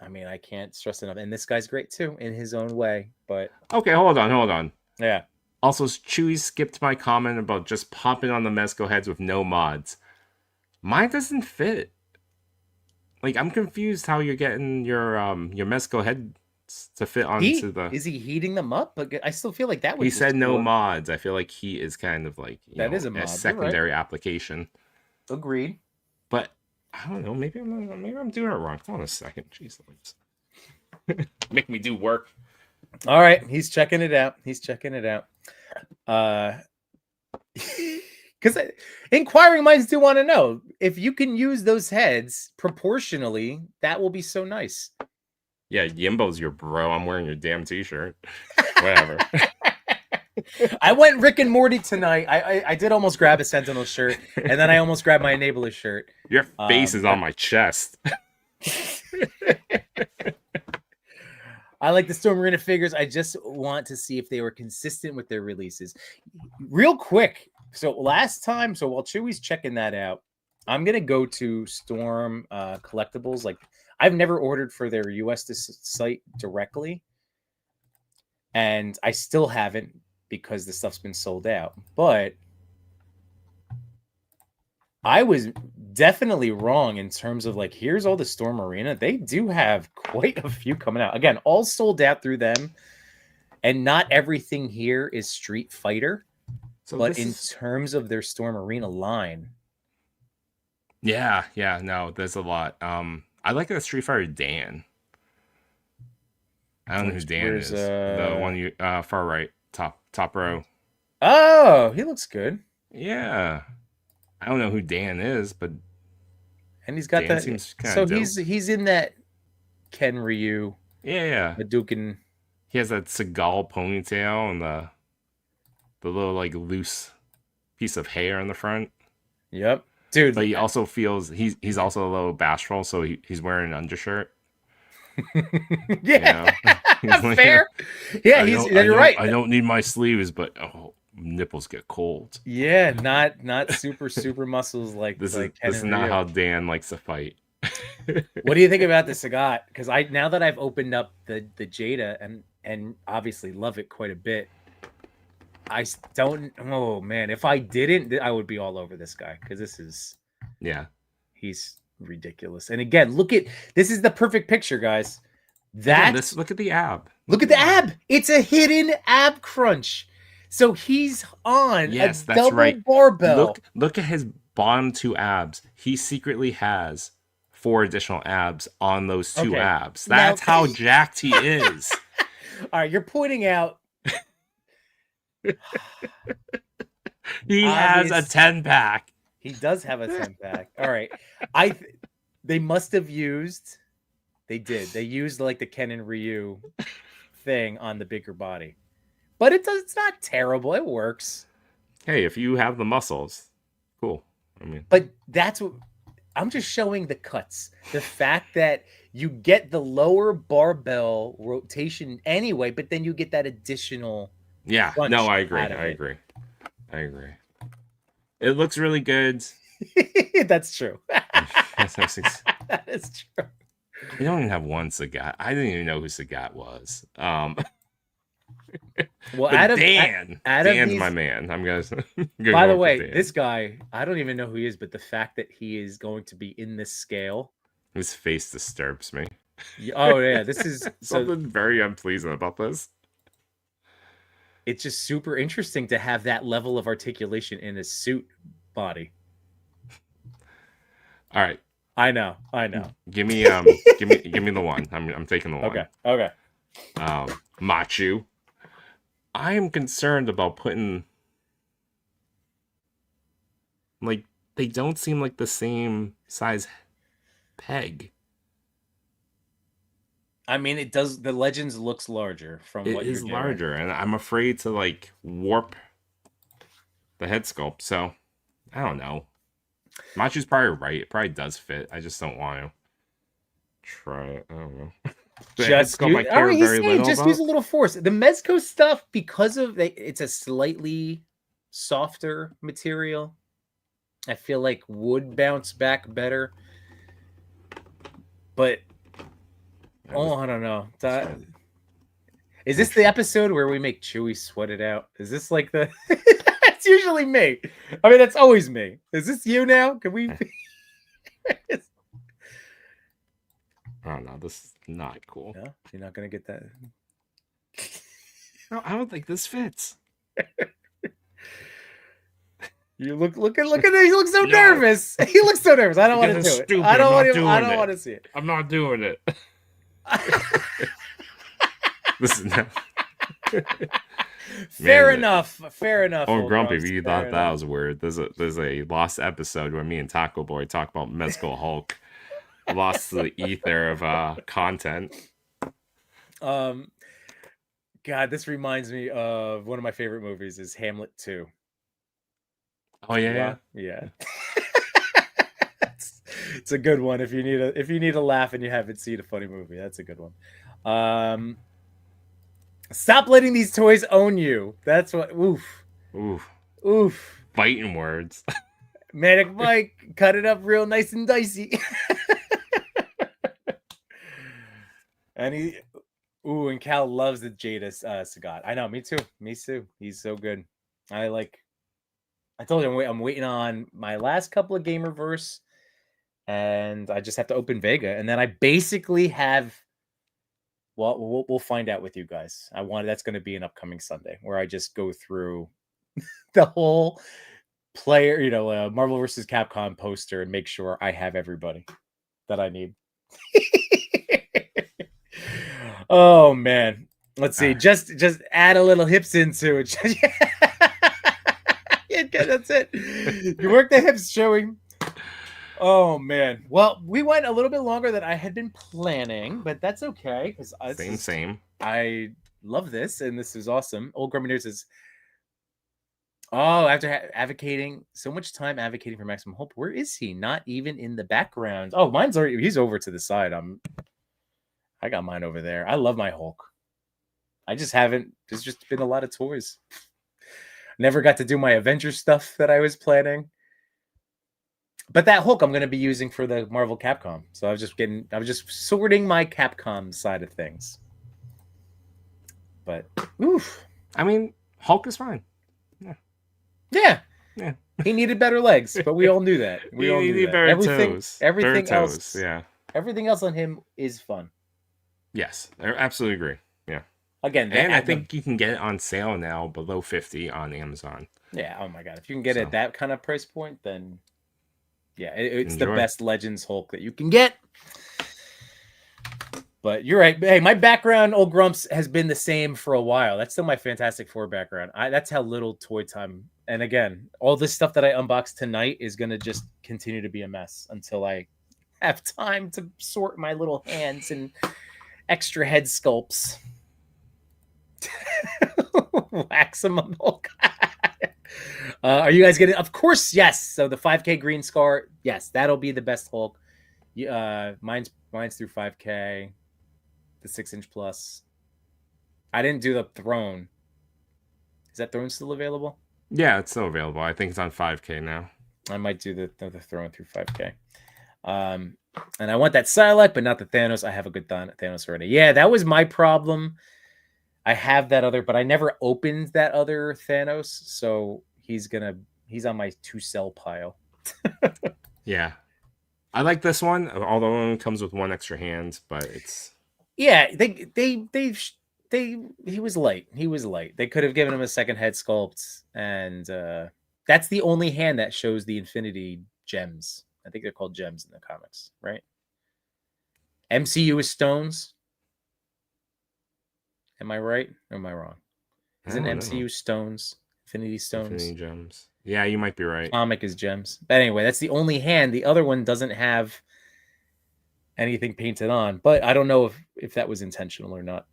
I mean, I can't stress enough. And this guy's great too in his own way. But okay, hold on. Yeah. Also, Chewy skipped my comment about just popping on the Mezco heads with no mods. Mine doesn't fit. Like, I'm confused how you're getting your Mezco heads to fit onto the. Is he heating them up? But I still feel like that would. He said no mods. I feel like he is kind of like is a secondary application. Agreed. But I don't know. Maybe I'm doing it wrong. Hold on a second. Jeez, make me do work. All right, he's checking it out. Because inquiring minds do want to know if you can use those heads proportionally. That will be so nice. Yeah, Yimbo's your bro. I'm wearing your damn t-shirt. Whatever. I went Rick and Morty tonight. I did almost grab a Sentinel shirt, and then I almost grabbed my Enabler shirt. Your face is on my chest. I like the Storm Arena figures. I just want to see if they were consistent with their releases. Real quick. So while Chewy's checking that out, I'm going to go to Storm Collectibles. Like, I've never ordered for their US site directly. And I still haven't because the stuff's been sold out. But I was definitely wrong in terms of like, here's all the Storm Arena. They do have quite a few coming out. Again, all sold out through them. And not everything here is Street Fighter. But in terms of their Storm Arena line. Yeah, no, there's a lot. I like the Street Fighter Dan. I don't know who Dan is. The one you far right, top row. Oh, he looks good. Yeah. I don't know who Dan is, but he's got Dan that. So dope. He's in that Ken Ryu. Yeah. Hadouken. He has that Seagal ponytail and the little like loose piece of hair in the front. Yep, dude. But he also feels he's also a little bashful, so he's wearing an undershirt. Yeah, fair. Yeah, you're right. I don't need my sleeves, but nipples get cold. Yeah, not super muscles like this. This is not how Dan likes to fight. What do you think about the Sagat? Because now that I've opened up the Jada and obviously love it quite a bit. I don't. Oh man, if I didn't, I would be all over this guy because this is. Yeah, he's ridiculous. And again, this is the perfect picture, guys. Look at the ab. Look at the ab. It's a hidden ab crunch. So he's on a double barbell. Look at his bottom two abs. He secretly has 4 additional abs on those 2 abs. That's how jacked he is. All right, you're pointing out. He has a 10-pack. He does have a 10-pack. All right. They must have used. They did. They used like the Ken and Ryu thing on the bigger body. But it's not terrible. It works. Hey, if you have the muscles, cool. I mean, But that's what I'm just showing the cuts. The fact that you get the lower barbell rotation anyway, but then you get that additional yeah, crunch no, I agree. out of I it. agree. I agree. It looks really good. That's true. Yes, That is true. we don't even have one Sagat. I didn't even know who Sagat was. Well, But Dan's these, my man. I'm gonna. by the way, this guy, I don't even know who he is, but the fact that he is going to be in this scale. His face disturbs me. Oh yeah, this is Something very unpleasant about this. It's just super interesting to have that level of articulation in a suit body. All right. I know. Give me the one. I'm taking the one. Okay. Machu. I am concerned about putting, like, they don't seem like the same size peg. I mean, it does. The Legends looks larger from what It is you're doing. larger, and I'm afraid to like warp the head sculpt. So I don't know. Machu's probably right. It probably does fit. I just don't want to try it. I don't know. Just use a little force. The Mezco stuff, because of it's a slightly softer material, I feel like would bounce back better. But I don't know. Is this the episode where we make Chewie sweat it out? Is this like the? It's usually me. I mean, that's always me. Is this you now? Can we? Oh no, this is not cool. No, you're not gonna get that. No, I don't think this fits. You look at him. He looks so nervous. He looks so nervous. I don't want to do it. Stupid. I don't want to see it. I'm not doing it. This is not... Fair enough. Oh, Grumpy, if you thought that was weird, there's a lost episode where me and Taco Boy talk about Mezco Hulk. Lost the ether of content. God, this reminds me of one of my favorite movies is Hamlet 2. Oh yeah. It's a good one if you need a laugh and you haven't seen a funny movie. That's a good one. Stop letting these toys own you. That's what. Oof. Fighting words. Manic Mike, cut it up real nice and dicey. And Cal loves the Jadis Sagat. I know, me too. He's so good. I told you I'm waiting on my last couple of Gamerverse, and I just have to open Vega, and then I basically have. Well, we'll find out with you guys. That's going to be an upcoming Sunday where I just go through the whole player, Marvel vs. Capcom poster and make sure I have everybody that I need. Oh man, let's see. Just add a little hips into it. Yeah, that's it. You work the hips, showing. Oh man. Well, we went a little bit longer than I had been planning, but that's okay because same. I love this, and this is awesome. Old Grumpy Nerd says, "Oh, after advocating so much time advocating for maximum hope, where is he? Not even in the background. Oh, mine's already. He's over to the side. I got mine over there. I love my Hulk. I just haven't. There's just been a lot of toys. Never got to do my Avengers stuff that I was planning." But that Hulk I'm going to be using for the Marvel Capcom. So I was just sorting my Capcom side of things. But, oof. I mean, Hulk is fine. Yeah. He needed better legs, but we all knew that. We all knew that. Everything else. Yeah. Everything else on him is fun. Yes, I absolutely agree. Yeah. Again, and I think you can get it on sale now below $50 on Amazon. Yeah. Oh my God. If you can get it at that kind of price point, then yeah, it's the best Legends Hulk that you can get. But you're right. Hey, my background, Old Grumps, has been the same for a while. That's still my Fantastic Four background. That's how little toy time. And again, all this stuff that I unboxed tonight is going to just continue to be a mess until I have time to sort my little hands and extra head sculpts. Maximum Hulk. Are you guys getting? Of course, yes. So the 5K Green Scar, yes, that'll be the best Hulk. Mine's through 5K, the 6-inch plus. I didn't do the Throne. Is that Throne still available? Yeah, it's still available. I think it's on 5K now. I might do the Throne through 5K. And I want that Psylocke, but not the Thanos. I have a good Thanos already. Yeah, that was my problem. I have that other, but I never opened that other Thanos, so he's on my 2-cell pile. Yeah. I like this one, although it comes with 1 extra hand, but it's... Yeah, he was light. He was light. They could have given him a second head sculpt, and that's the only hand that shows the Infinity Gems. I think they're called gems in the comics, right? MCU is stones. Am I right or am I wrong? Isn't MCU stones? Infinity Stones? Infinity Gems. Yeah, you might be right. Comic is gems. But anyway, that's the only hand. The other one doesn't have anything painted on. But I don't know if that was intentional or not.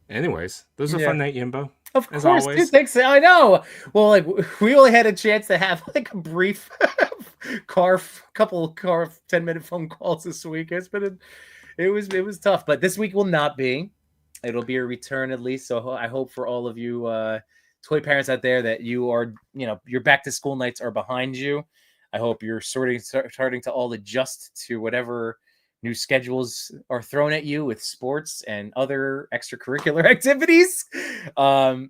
Anyways, this was a fun night, Yimbo. Of course, dude, thanks. I know. Well, like we only had a chance to have like a brief couple 10-minute phone calls this week. It was tough, but this week will not be. It'll be a return at least. So I hope for all of you toy parents out there that you are, your back to school nights are behind you. I hope you're starting to all adjust to whatever new schedules are thrown at you with sports and other extracurricular activities. But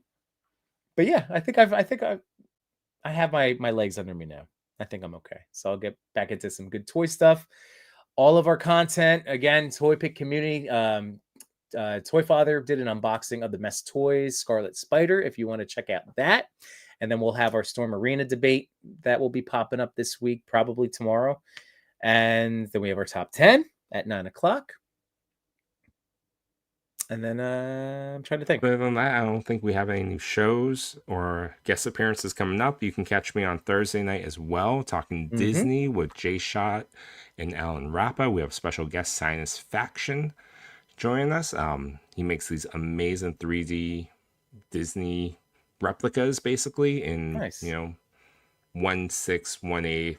yeah, I think I have my legs under me now. I think I'm okay. So I'll get back into some good toy stuff. All of our content, again, Toy Pick community. Toy Father did an unboxing of the Mess Toys Scarlet Spider, if you want to check out that. And then we'll have our Storm Arena debate that will be popping up this week, probably tomorrow. And then we have our top 10 at 9:00. And then I'm trying to think. Other than that, I don't think we have any new shows or guest appearances coming up. You can catch me on Thursday night as well, talking Disney with Jay Shot and Alan Rappa. We have special guest Sinus Faction joining us. He makes these amazing 3D Disney replicas, basically in 1/6, 1/8,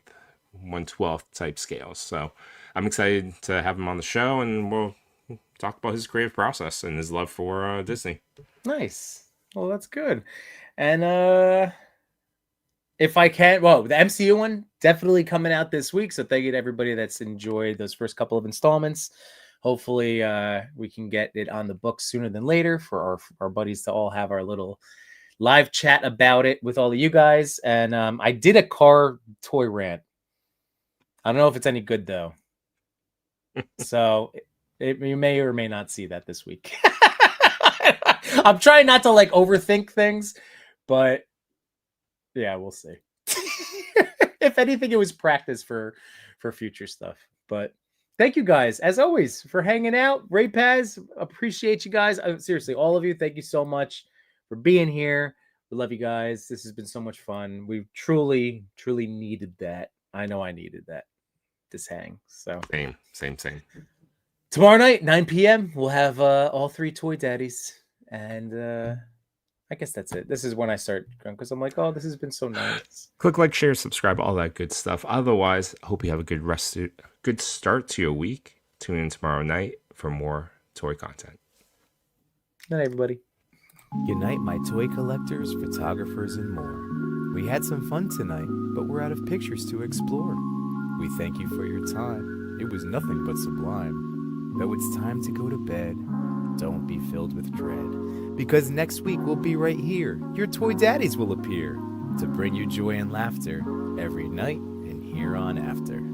1/12 type scales. So I'm excited to have him on the show, and we'll talk about his creative process and his love for Disney. Nice. Well, that's good. And if I can, the MCU one definitely coming out this week. So thank you to everybody that's enjoyed those first couple of installments. Hopefully we can get it on the books sooner than later for our buddies to all have our little live chat about it with all of you guys. And I did a car toy rant. I don't know if it's any good though. So you may or may not see that this week. I'm trying not to like overthink things, but yeah, we'll see. If anything, it was practice for future stuff. But thank you guys, as always, for hanging out. Ray-Paz, appreciate you guys. Seriously, all of you, thank you so much for being here. We love you guys. This has been so much fun. We truly, truly needed that. I know I needed that. This hang. So Same. Tomorrow night, 9 p.m., we'll have all 3 Toy Daddies. And I guess that's it. This is when I start going, because I'm like, oh, this has been so nice. Click like, share, subscribe, all that good stuff. Otherwise, I hope you have a good start to your week. Tune in tomorrow night for more toy content. Good night, everybody. Unite my toy collectors, photographers, and more. We had some fun tonight, but we're out of pictures to explore. We thank you for your time. It was nothing but sublime. Though it's time to go to bed, don't be filled with dread, because next week we'll be right here. Your toy daddies will appear to bring you joy and laughter every night and here on after.